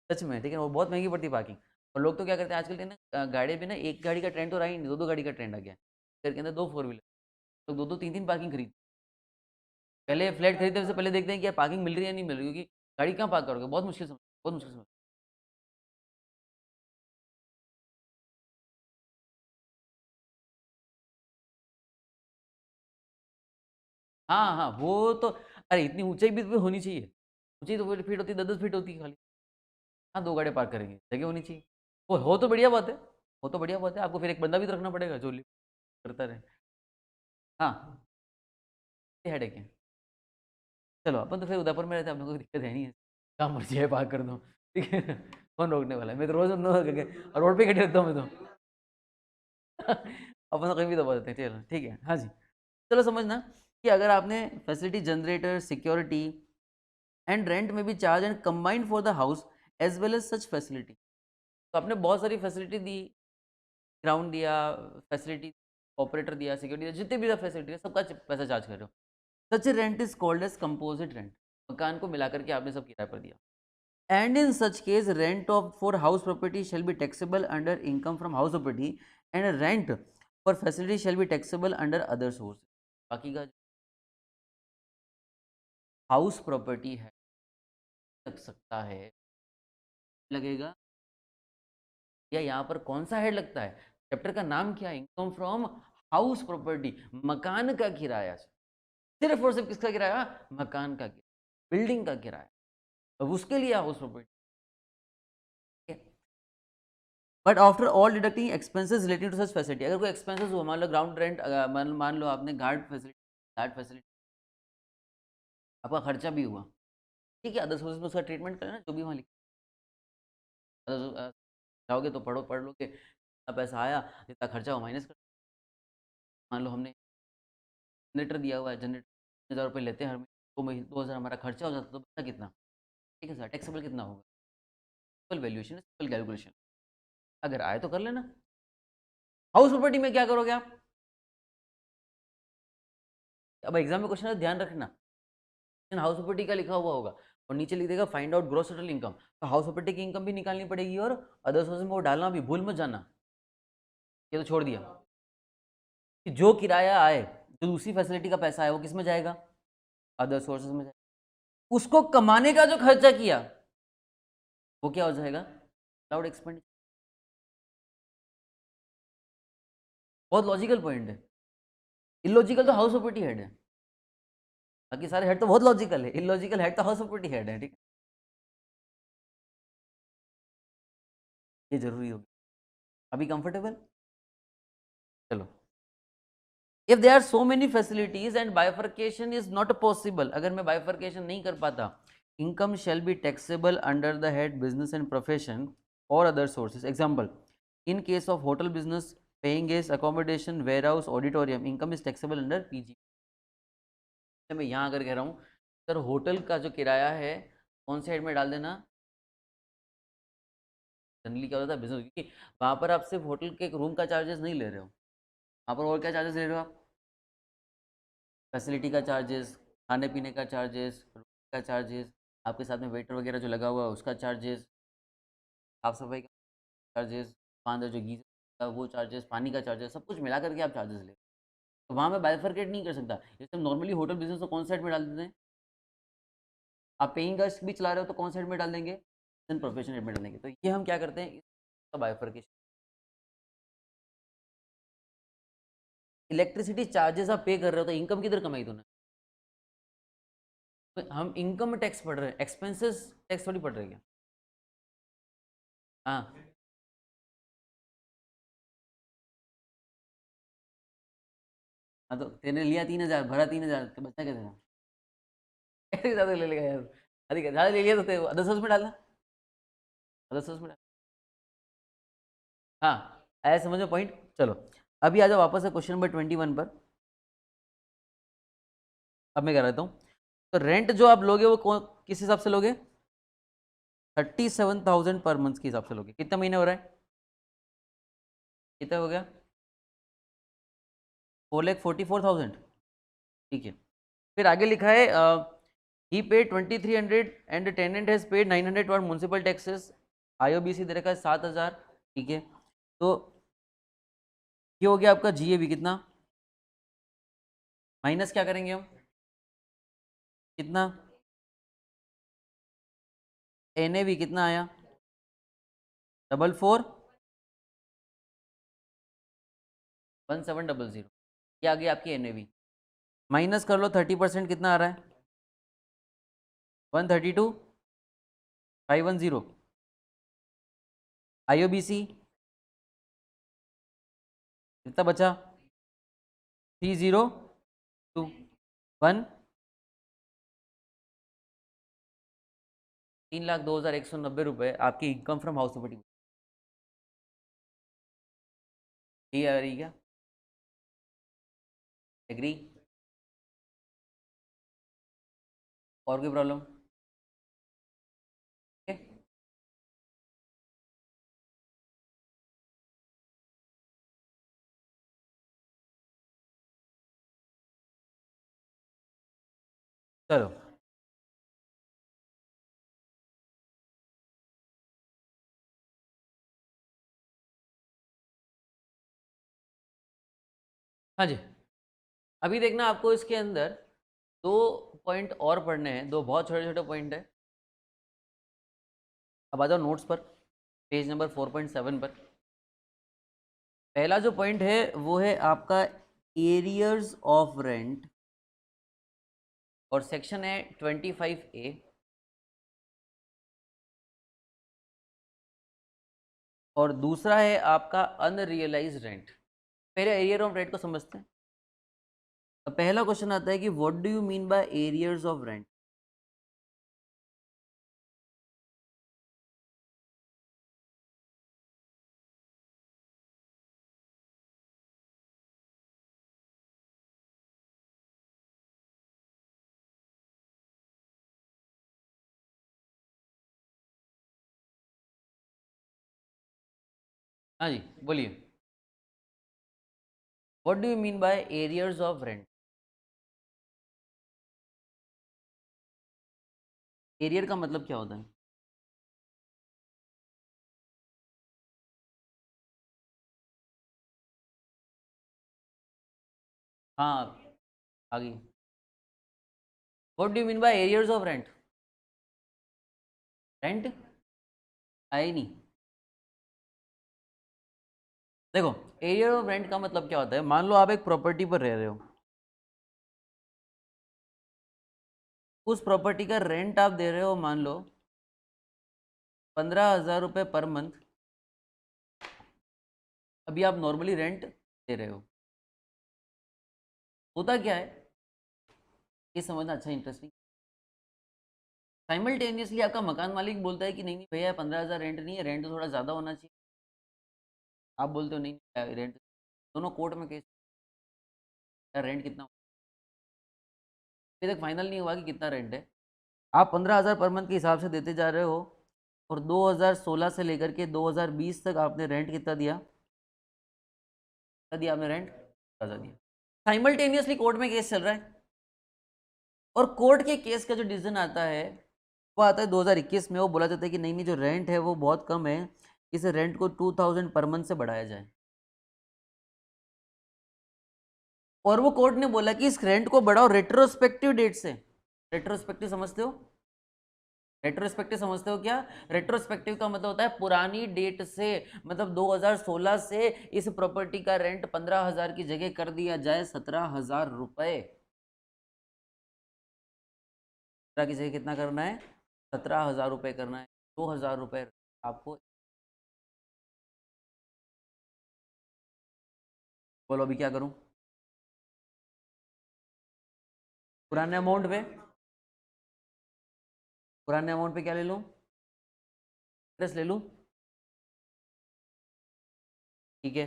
सच में, ठीक है, वो बहुत महंगी पड़ती है पार्किंग। और लोग तो क्या करते हैं आजकल के ना, गाड़ी भी ना, एक गाड़ी का ट्रेंड तो रहा ही नहीं, दो दो गाड़ी का ट्रेंड आ गया है। घर के अंदर दो फोर व्हीलर, तो दो दो तीन तीन पार्किंग खरीद, पहले फ्लैट खरीदने से पहले देखते हैं कि यार पार्किंग मिल रही है या नहीं मिल रही, क्योंकि गाड़ी कहाँ पार्क करोगे, बहुत मुश्किल समझ, बहुत मुश्किल समझ। हाँ हाँ, वो तो, अरे इतनी ऊंचाई भी तो होनी चाहिए, ऊंचाई तो 8 फीट होती है, 10 10 फीट होती है खाली। हाँ, दो गाड़ी पार्क करेंगे, जगह होनी चाहिए। वो हो तो बढ़िया बात है, हो तो बढ़िया बात है, आपको फिर एक बंदा भी तो रखना पड़ेगा जो लिफ्ट करता रहे। हाँ, ये हेडेक है। चलो अपन तो फिर उदयपुर में रहते हैं, अपने को कोई दिक्कत है नहीं है, कहाँ मर्जी है पार्क कर दो, ठीक है। कौन रोकने वाला है, मैं तो रोज रोड पे खड़े रहता हूँ मैं तो। अपन तो कहीं भी दबा देते हैं, चलो ठीक है, हाँ जी। चलो समझना कि अगर आपने facility, generator, security and rent में भी charge and combined for the house as well as such facility, तो आपने बहुत सारी फैसिलिटी दी, ग्राउंड दिया, फैसिलिटी, ऑपरेटर दिया, सिक्योरिटी दिया, जितने भी फैसिलिटी है सबका पैसा चार्ज कर रहे हो, such rent is called as composite rent. मकान को मिलाकर के आपने सब किराए पर दिया। And in such case, rent of for house property shall be taxable under income from house property, and rent for facility shall be taxable under other source। बाकी का हाउस प्रॉपर्टी है लग सकता है, लगेगा, या यहाँ पर कौन सा हेड लगता है, चैप्टर का नाम क्या है, इनकम फ्रॉम हाउस प्रॉपर्टी, मकान का किराया, सिर्फ और सिर्फ किसका किराया, मकान का किराया, बिल्डिंग का किराया, अब उसके लिए house property. But after all deducting expenses related to such facility, अगर कोई एक्सपेंसेस हुआ, मान लो ग्राउंड रेंट, मान लो आपने गार्ड फैसिलिटी आपका खर्चा भी हुआ, ठीक है, अदर सोर्सेज में उसका ट्रीटमेंट करें ना, जो भी वहाँ लिखा जाओगे तो पढ़ लोगे, जितना पैसा आया जितना खर्चा हुआ माइनस कर, मान लो हमने जनरेटर दिया हुआ है, जनरेटर 1,000 रुपये लेते हैं हर महीने, 2 महीने 2,000 हमारा खर्चा हो जाता, तो बचा कितना, ठीक है सर, टैक्सेबल कितना होगा, सिंपल वैल्यूएशन, सिंपल कैलकुलेशन, अगर आए तो कर लेना, हाउस प्रॉपर्टी में क्या करोगे आप? अब एग्जाम में क्वेश्चन ध्यान रखना, हाउस प्रॉपर्टी का लिखा हुआ होगा और नीचे लिख देगा find out gross total income, तो हाउस प्रॉपर्टी की इनकम भी निकालनी पड़ेगी और अदर सोर्स में वो डालना भी भूल मत जाना। ये तो छोड़ दिया कि जो किराया आए, जो दूसरी फैसिलिटी का पैसा है वो किस में जाएगा? अदर सोर्सेज में जाएगा। उसको कमाने का जो खर्चा किया वो क्या हो जाएगा? Cloud expenditure. बहुत लॉजिकल पॉइंट है। इलॉजिकल तो हाउस प्रॉपर्टी हेड है, बाकी सारे हेड तो बहुत लॉजिकल है, इलॉजिकल हेड तो हाउस प्रॉपर्टी हेड है। ठीक है, ये जरूरी होगी। अभी कंफर्टेबल? चलो, if there are so many facilities and bifurcation is not possible, अगर मैं बाइफर्केशन नहीं कर पाता, income shall be taxable under the head business and profession और other sources. Example, in case of hotel business, paying guest, accommodation, warehouse, auditorium, income is taxable under PG. मैं यहाँ अगर कह रहा हूँ सर होटल का जो किराया है कौन से हेड में डाल देना, जनरली क्या होता है बिजनेस, क्योंकि वहाँ पर आप सिर्फ होटल के एक रूम का चार्जेस नहीं ले रहे हो, वहाँ पर और क्या चार्जेस ले रहे हो आप? फैसिलिटी का चार्जेस, खाने पीने का चार्जेस, का चार्जेस, आपके साथ में वेटर वगैरह जो लगा हुआ है उसका चार्जेस, साफ सफाई का चार्जेस, पानी जो गीजर का वो चार्जेस, पानी का चार्जेस, सब कुछ मिला करके आप चार्जेस ले। तो वहाँ मैं बाइफरकेट नहीं कर सकता, जैसे हम नॉर्मली होटल बिजनेस को कौन साइड में डाल देते हैं, आप पेइंग गेस्ट भी चला रहे हो तो कौन साइड में डाल देंगे, प्रोफेशन हेड में डालेंगे। तो ये हम क्या करते हैं, इसका बाइफरकेशन। इलेक्ट्रिसिटी चार्जेस आप पे कर रहे हो तो इनकम किधर कमाई तूने? हम इनकम टैक्स पढ़ रहे हैं, एक्सपेंसेस टैक्स थोड़ी पढ़ रहे हैं क्या? हाँ, हाँ तो तेने लिया 3,000, भरा 3,000, तो बचा क्या तेरा? ज़्यादा ले लेगा यार, अधिक ज़्यादा ले लिया तो तेरे अदर सोर्स में डालना, अदर सोर्स में डाल। हाँ, ऐसा समझो पॉइंट। चलो, अभी आ जाओ वापस से क्वेश्चन नंबर 21 पर। अब मैं कह रहा हूँ, तो रेंट जो आप लोगे वो कौन किस हिसाब से लोगे? 37,000 पर मंथ के हिसाब से लोगे। कितना महीने हो रहा है? कितना हो गया? 4,44,000। ठीक है, फिर आगे लिखा है he paid 2,300 and tenant has paid 900 for municipal taxes, IOBC दे रखा है 7,000। ठीक है, तो ये हो गया आपका जीएबी कितना, माइनस क्या करेंगे हम, कितना एनएवी कितना आया, 44,1700। ये आ गई आपकी एनएवी, माइनस कर लो 30%, कितना आ रहा है? 132,510। आईओबीसी कितना बचा? 3,021। 3,02,190 आपकी इनकम फ्रॉम हाउस प्रॉपर्टी। ये आ रही क्या? एग्री? और कोई प्रॉब्लम? चलो, हाँ जी, अभी देखना आपको इसके अंदर दो पॉइंट और पढ़ने हैं, दो बहुत छोटे छोटे पॉइंट है। अब आ जाओ नोट्स पर, पेज नंबर 4.7 पर। पहला जो पॉइंट है वो है आपका एरियर्स ऑफ रेंट, और सेक्शन है 25A। और दूसरा है आपका अनरियलाइज रेंट। पहले एरियर ऑफ रेंट को समझते हैं। तो पहला क्वेश्चन आता है कि what do you mean by arrears of rent? हाँ जी, बोलिए। What do you mean by arrears of rent? Arrear का मतलब क्या होता है? हाँ, आगे। What do you mean by arrears of rent? Rent I नहीं। देखो, एरियर ऑफ रेंट का मतलब क्या होता है? मान लो आप एक प्रॉपर्टी पर रह रहे हो, उस प्रॉपर्टी का रेंट आप दे रहे हो, मान लो 15,000 रुपये पर मंथ। अभी आप नॉर्मली रेंट दे रहे हो। होता क्या है, ये समझना अच्छा इंटरेस्टिंग। साइमल्टेनियसली आपका मकान मालिक बोलता है कि नहीं नहीं भैया 15,000 रेंट नहीं है, रेंट तो थोड़ा ज़्यादा होना चाहिए। आप बोलते हो नहीं रेंट। दोनों कोर्ट में केस, रेंट कितना, अभी तक फाइनल नहीं हुआ कि कितना रेंट है। आप 15,000 पर मंथ के हिसाब से देते जा रहे हो, और 2016 से लेकर के 2020 तक आपने रेंट कितना दिया? कितना दिया आपने रेंट? 10,000 दिया। साइमल्टेनियसली कोर्ट में केस चल रहा है, और कोर्ट के केस का जो डिसीजन आता है वो आता है 2021 में। वो बोला जाता है कि नहीं नहीं, जो रेंट है वो बहुत कम है, इस रेंट को 2,000 पर मंथ से बढ़ाया जाए। और वो कोर्ट ने बोला कि इस रेंट को बढ़ाओ रेट्रोस्पेक्टिव डेट से। रेट्रोस्पेक्टिव समझते हो? रेट्रोस्पेक्टिव समझते हो क्या? रेट्रोस्पेक्टिव का मतलब होता है पुरानी डेट से, मतलब 2016 से इस प्रॉपर्टी का रेंट 15,000 की जगह कर दिया जाए 17,000 रुपए। की जगह कितना करना है? 17,000 रुपये करना है। 2,000 रुपये आपको। बोलो अभी क्या करूं? पुराने अमाउंट पे, पुराने अमाउंट पे क्या ले लूं? इंटरेस्ट ले लूं? ठीक है,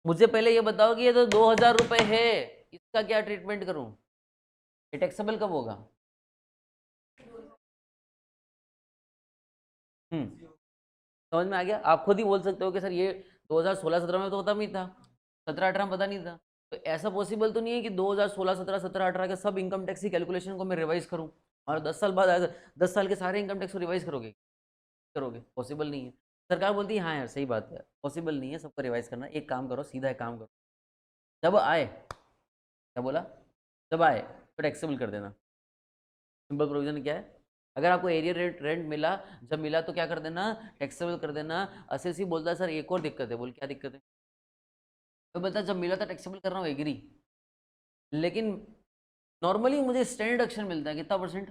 मुझे पहले ये बताओ कि ये तो 2,000 रुपये है, इसका क्या ट्रीटमेंट करूं? ये टैक्सेबल कब होगा? समझ में आ गया? आप खुद ही बोल सकते हो कि सर ये 2016-17 में तो होता नहीं था, 17-18 में पता नहीं था। तो ऐसा पॉसिबल तो नहीं है कि 2016-17, 17-18 के सब इनकम टैक्स की कैलकुलेशन को मैं रिवाइज करूं, और 10 साल बाद आएगा 10 साल के सारे इनकम टैक्स को रिवाइज करोगे? करोगे? पॉसिबल नहीं है। सरकार बोलती है हाँ यार सही बात है, पॉसिबल नहीं है सबको रिवाइज करना। एक काम करो, सीधा एक काम करो, जब आए, क्या बोला? जब आए तो टैक्सेबल कर देना। सिंपल प्रोविजन क्या है? अगर आपको एरिया रेंट मिला, जब मिला तो क्या कर देना? टैक्सेबल कर देना। असेसी बोलता है सर एक और दिक्कत है। बोल क्या दिक्कत है? तो बोलता है जब मिला था टैक्सेबल कर रहा हूँ, एग्री, लेकिन नॉर्मली मुझे स्टैंडर्ड डिडक्शन मिलता है कितना परसेंट?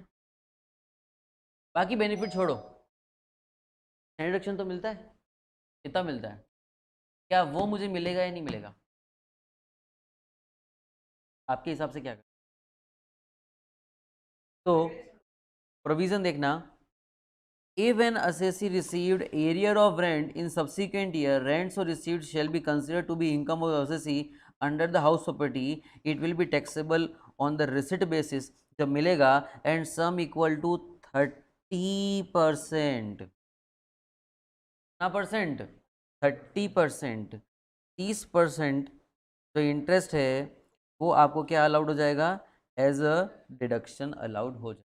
बाकी बेनिफिट छोड़ो, स्टैंडर्ड डिडक्शन तो मिलता है। कितना मिलता है? क्या वो मुझे मिलेगा या नहीं मिलेगा? आपके हिसाब से क्या कर? तो प्रोविजन देखना, if an assessee received arrear of rent in subsequent year, rents or received shall be considered to be income of assessee under the house property. It will be taxable on the receipt basis जब मिलेगा, and sum equal to 30%। कितना परसेंट? 30%। 30% जो इंटरेस्ट है वो आपको क्या अलाउड हो जाएगा? एज अ डिडक्शन अलाउड हो जाएगा।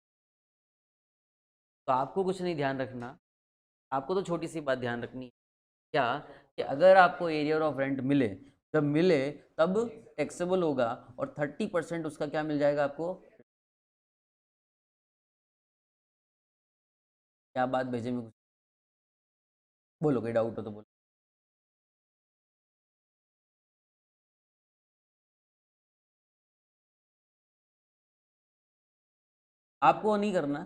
तो आपको कुछ नहीं ध्यान रखना, आपको तो छोटी सी बात ध्यान रखनी है, क्या? कि अगर आपको एरियर ऑफ रेंट मिले, जब मिले तब टैक्सेबल होगा, और 30% उसका क्या मिल जाएगा आपको? क्या बात भेजे में कुछ बोलो, कोई डाउट हो तो बोलो। आपको नहीं करना,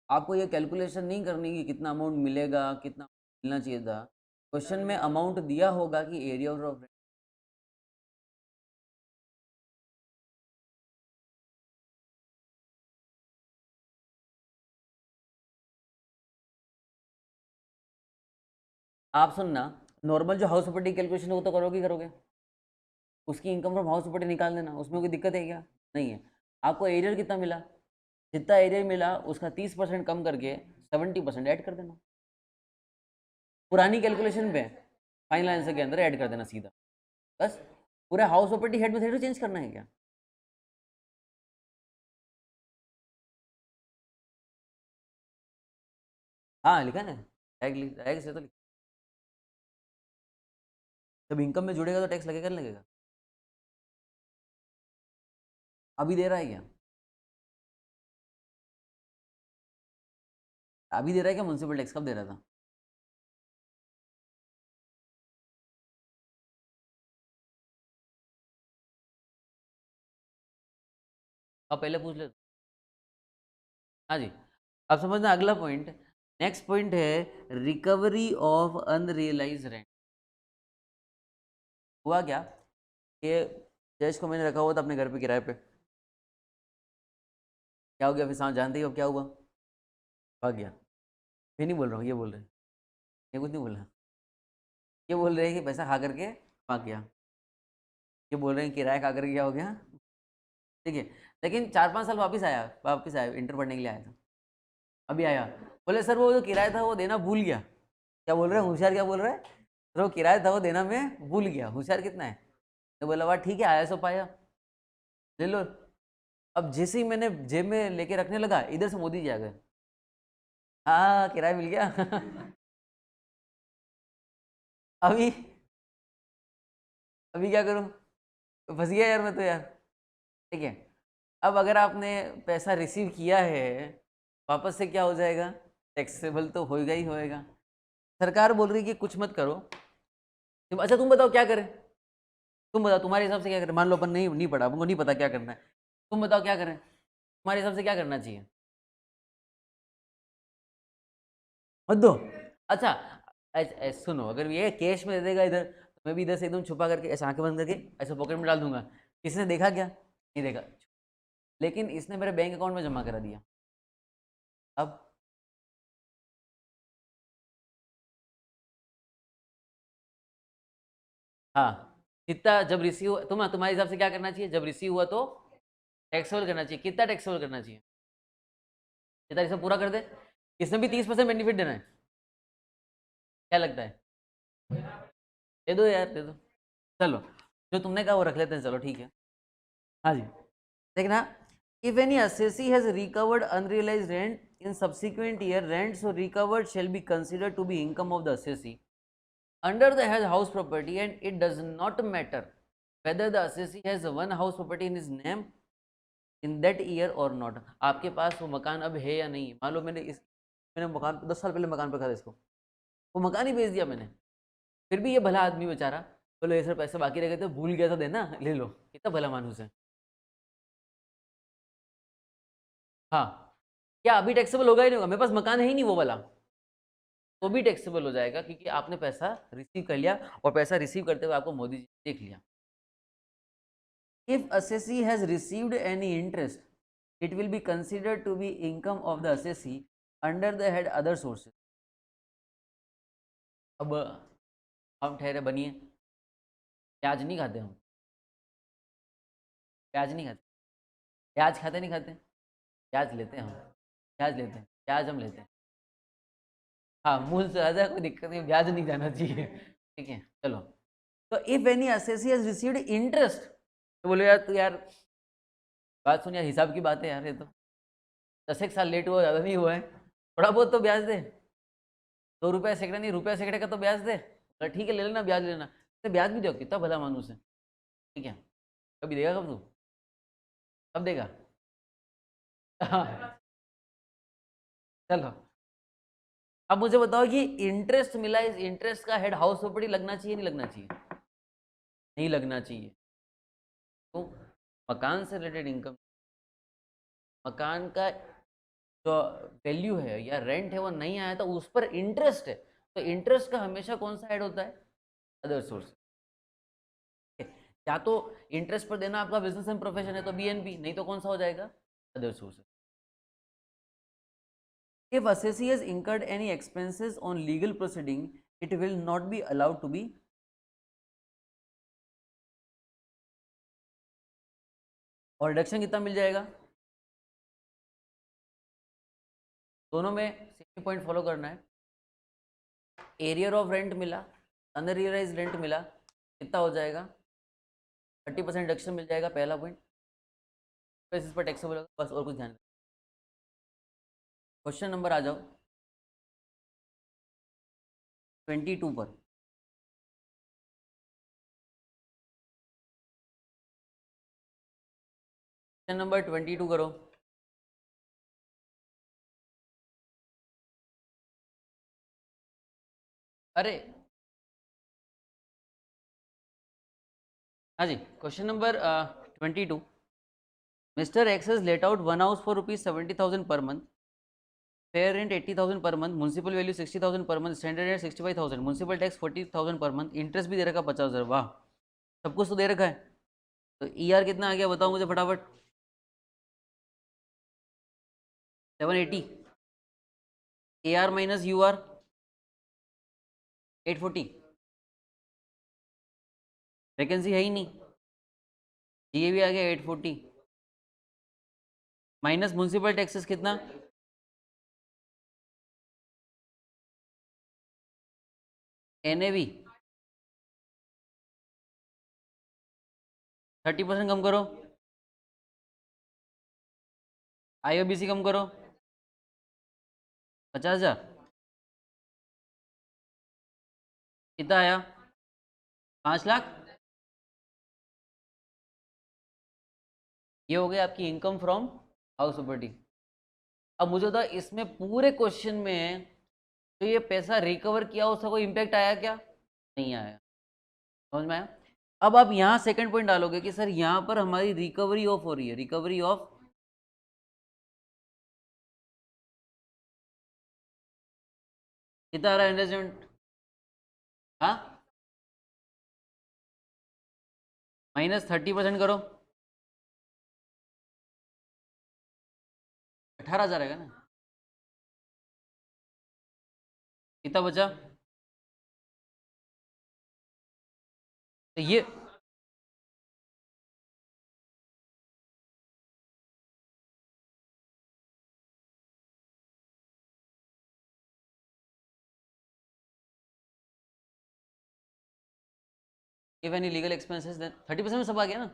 आपको ये कैलकुलेशन नहीं करनी कि कितना अमाउंट मिलेगा, कितना मिलना चाहिए था। क्वेश्चन में अमाउंट दिया होगा कि एरिया ऑफ रेंट। आप सुनना, नॉर्मल जो हाउस प्रॉपर्टी कैलकुलेशन है वो तो करोगे ही करोगे, उसकी इनकम फ्रॉम हाउस प्रॉपर्टी निकाल देना, उसमें कोई दिक्कत है क्या? नहीं है। आपको एरियर कितना मिला, जितना एरियर मिला उसका 30% कम करके 70% ऐड कर देना, पुरानी कैलकुलेशन पे फाइनल आंसर के अंदर ऐड कर देना सीधा, बस। पूरा हाउस प्रॉपर्टी हेड में थोड़ी चेंज करना है क्या? हाँ लिखा ना, टैग से तो लिखा। जब इनकम में जुड़ेगा तो टैक्स लगेगा नहीं लगेगा? अभी दे रहा है क्या? अभी दे रहा है क्या म्युनिसिपल टैक्स? कब दे रहा था? अब पहले पूछ ले। हाँ जी। अब समझना अगला पॉइंट। नेक्स्ट पॉइंट है रिकवरी ऑफ अनरियलाइज रेंट। हुआ क्या कि जज को मैंने रखा हुआ था अपने घर पे किराए पे, क्या हो गया फिर सांस जानते ही हो क्या हुआ? भाग गया। मैं नहीं बोल रहा हूँ, ये बोल रहे हैं, ये कुछ नहीं बोल रहा, ये बोल रहे हैं कि पैसा खा करके भाग गया। ये बोल रहे हैं किराया खा करके क्या हो गया, ठीक है। लेकिन 4-5 साल वापस आया इंटर पढ़ने के लिए आया था। अभी आया, बोले सर वो जो किराया था वो देना भूल गया। क्या बोल रहे हैं होशियार, क्या बोल रहे हैं? सर वो किराया था वो देना मैं भूल गया। होशियार कितना है? तो बोला वाह ठीक है, आया सो पाया, ले लो। अब जैसे ही मैंने जेब में लेके रखने लगा, इधर से मोदी जी आ गए। हाँ किराया मिल गया। अभी अभी क्या करूँ? फंस गया यार मैं तो यार। ठीक है। अब अगर आपने पैसा रिसीव किया है, वापस से क्या हो जाएगा? टैक्सेबल तो होएगा ही होएगा। सरकार बोल रही है कि कुछ मत करो। अच्छा तुम बताओ क्या करें? तुम बताओ तुम्हारे हिसाब से क्या करें? मान लो अपन नहीं पढ़ा, हमको नहीं पता क्या करना है। तुम बताओ क्या करें, तुम्हारे हिसाब से क्या करना चाहिए? मत दो। अच्छा सुनो, अगर ये कैश में दे देगा इधर, तो मैं भी इधर से एकदम छुपा करके ऐसे आंखें बंद करके ऐसे पॉकेट में डाल दूंगा। किसी ने देखा क्या? नहीं देखा। लेकिन इसने मेरे बैंक अकाउंट में जमा करा दिया। अब हाँ, कितना जब रिसीव तुम्हारे हिसाब से क्या करना चाहिए जब रिसीव हुआ तो? टैक्सेबल करना चाहिए। कितना टैक्सेबल करना चाहिए? कितना रिसीव पूरा कर दे? इसमें भी 30% बेनिफिट देना है, क्या लगता है? दे दो यार, दे दो। चलो, जो तुमने कहा वो रख लेते हैं, चलो ठीक है। हाँ जी, देखना। If any assessee has recovered unrealized rent in subsequent year, rent so recovered shall be considered to be income of the assessee under the head house property, and it does not matter whether the assessee has one house property in his name in that year और नॉट। आपके पास वो मकान अब है या नहीं? मान लो मैंने मकान 10 साल पहले मकान पर खरीदा इसको, वो मकान ही बेच दिया मैंने, फिर भी ये भला आदमी बेचारा बोलो ये सर पैसे बाकी रह गए थे, भूल गया था देना, ले लो। कितना भला मानुस है। हाँ, क्या अभी टैक्सेबल होगा ही नहीं होगा? मेरे पास मकान है ही नहीं वो वाला, तो भी टैक्सेबल हो जाएगा क्योंकि आपने पैसा रिसीव कर लिया, और पैसा रिसीव करते हुए आपको मोदी जी देख लिया। If assessee has received any interest, it will be considered to be income of the assessee under the head other sources। अब हम ठहरे बनिए, प्याज नहीं खाते हम? प्याज नहीं खाते? प्याज खाते नहीं खाते? प्याज लेते हैं हम, प्याज लेते हैं, प्याज हम लेते हैं। हाँ मूल से आजा, कोई दिक्कत नहीं, ब्याज नहीं जाना चाहिए। ठीक है चलो। तो if any assessee has received interest, तो बोलो यार तू यार बात सुन यार, हिसाब की बात है यार, ये तो 10 एक साल लेट हुआ, ज़्यादा नहीं हुआ है, थोड़ा बहुत तो ब्याज दे। 2 रुपया सैकड़ा नहीं, रुपया सैकड़े का तो ब्याज दे। अरे ठीक है ले लेना, ब्याज लेना, तो ब्याज भी दो, कितना भला मानुस है। ठीक है, कभी देगा कब तू? कब देगा? हाँ चलो। अब मुझे बताओ कि इंटरेस्ट मिला, इस इंटरेस्ट का हेड हाउस प्रॉपर्टी लगना चाहिए नहीं लगना चाहिए? नहीं लगना चाहिए। तो मकान से रिलेटेड इनकम, मकान का जो वैल्यू है या रेंट है वो नहीं आया तो उस पर इंटरेस्ट है, तो इंटरेस्ट का हमेशा कौन सा ऐड होता है? Other source. या तो इंटरेस्ट पर देना आपका बिजनेस एंड प्रोफेशन है तो बीएनपी, नहीं तो कौन सा हो जाएगा? Other source. If assessee has incurred any expenses on legal proceeding, it will not be allowed to be। और रिडक्शन कितना मिल जाएगा? दोनों में सेम पॉइंट फॉलो करना है। एरियर ऑफ रेंट मिला, अनरियलाइज रेंट मिला, कितना हो जाएगा? 30% डिडक्शन मिल जाएगा, पहला पॉइंट। बस इस पर टैक्सेबल होगा, बस और कुछ ध्यान। क्वेश्चन नंबर आ जाओ 22 पर। क्वेश्चन नंबर 22 करो। अरे हाँ जी, question number 22। Mister X has let out one house for ₹70,000 per month, fair rent 80,000 per month, municipal value 60,000 per month, standard rent 65,000, municipal tax 40,000 per month, interest भी दे रखा 50,000। वाह, सब कुछ तो दे रखा है। तो ईआर कितना आ गया बताओ मुझे फटाफट। 780, A R minus U R 840, vacancy है ही नहीं, ये भी आ गया 840, माइनस म्यूनसिपल टैक्सेस कितना, एनएवी 30% कम करो, आईओबीसी कम करो 50,000, कितना आया 5 लाख। ये हो गया आपकी इनकम फ्रॉम हाउस प्रॉपर्टी। अब मुझे बता, इसमें पूरे क्वेश्चन में तो ये पैसा रिकवर किया उसका कोई इम्पैक्ट आया क्या? नहीं आया। समझ में आया? अब आप यहाँ सेकंड पॉइंट डालोगे कि सर यहाँ पर हमारी रिकवरी ऑफ हो रही है, रिकवरी ऑफ कितना आ रहा है इन्वेस्टमेंट, हाँ माइनस 30% करो, 18,000 आएगा ना। कितना बचा? तो इफ एनी लीगल एक्सपेंसेस 30% में सब आ गया ना,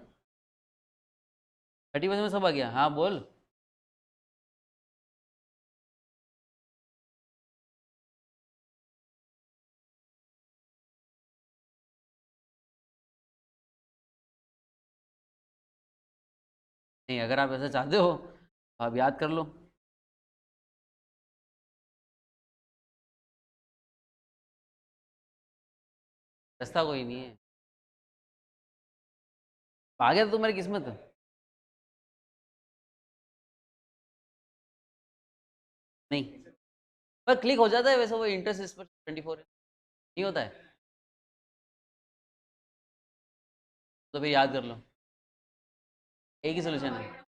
30% में सब आ गया। हाँ बोल। नहीं, अगर आप ऐसा चाहते हो तो आप याद कर लो। रास्ता कोई नहीं है, आ गया तो तुम्हारी किस्मत है। नहीं, पर क्लिक हो जाता है वैसे, वो इंटरेस्ट इस पर 24 नहीं होता है, तो फिर याद कर लो, एक ही सोल्यूशन है।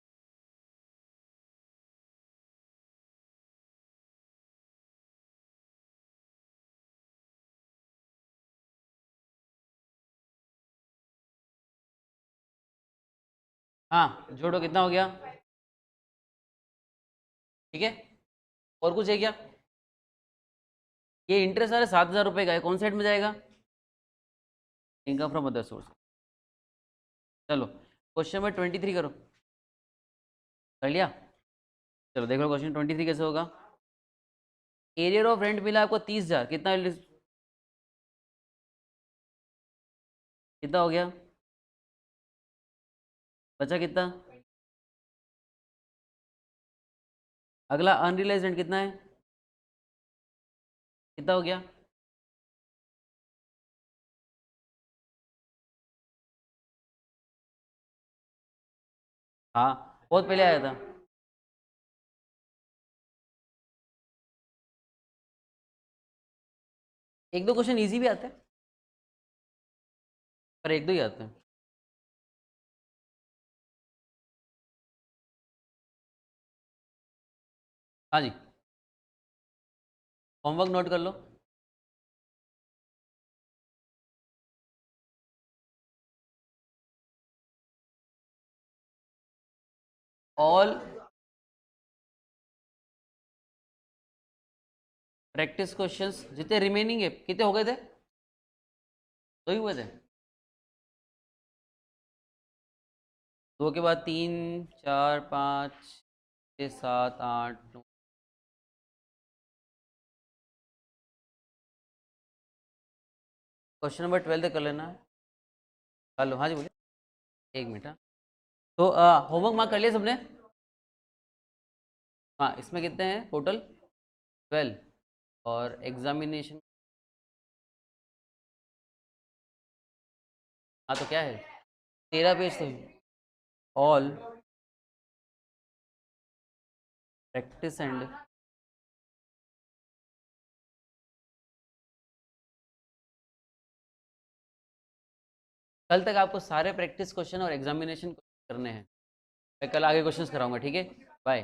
हाँ जोड़ो, कितना हो गया? ठीक है, और कुछ है क्या? ये इंटरेस्ट सारे 7,000 रुपये का है, कौन साइड में जाएगा? Income from other source. चलो क्वेश्चन नंबर 23 करो। कर लिया? चलो देखो क्वेश्चन 23 कैसे होगा। एरियर ऑफ रेंट मिला आपको 30,000, कितना हो गया? बचा कितना? अगला अनरियलाइज रेंट कितना है, कितना हो गया? हाँ बहुत पहले आया था। एक दो क्वेश्चन इजी भी आते हैं, पर एक दो ही आते हैं। हाँ जी, होमवर्क नोट कर लो। ऑल प्रैक्टिस क्वेश्चंस जितने रिमेनिंग है, कितने हो गए थे? दो ही हुए थे। दो के बाद 3 4 5 6 7 8 9। क्वेश्चन नंबर 12 कर लेना है। हेलो, हाँ जी बोलिए। एक मिनट, हाँ। तो होमवर्क मार्क कर लिया सबने? हाँ, इसमें कितने हैं टोटल? 12। और एग्जामिनेशन, हाँ तो क्या है, 13 पेज तो ऑल प्रैक्टिस एंड, कल तक आपको सारे प्रैक्टिस क्वेश्चन और एग्जामिनेशन करने हैं। मैं कल आगे क्वेश्चंस कराऊंगा, ठीक है? बाय।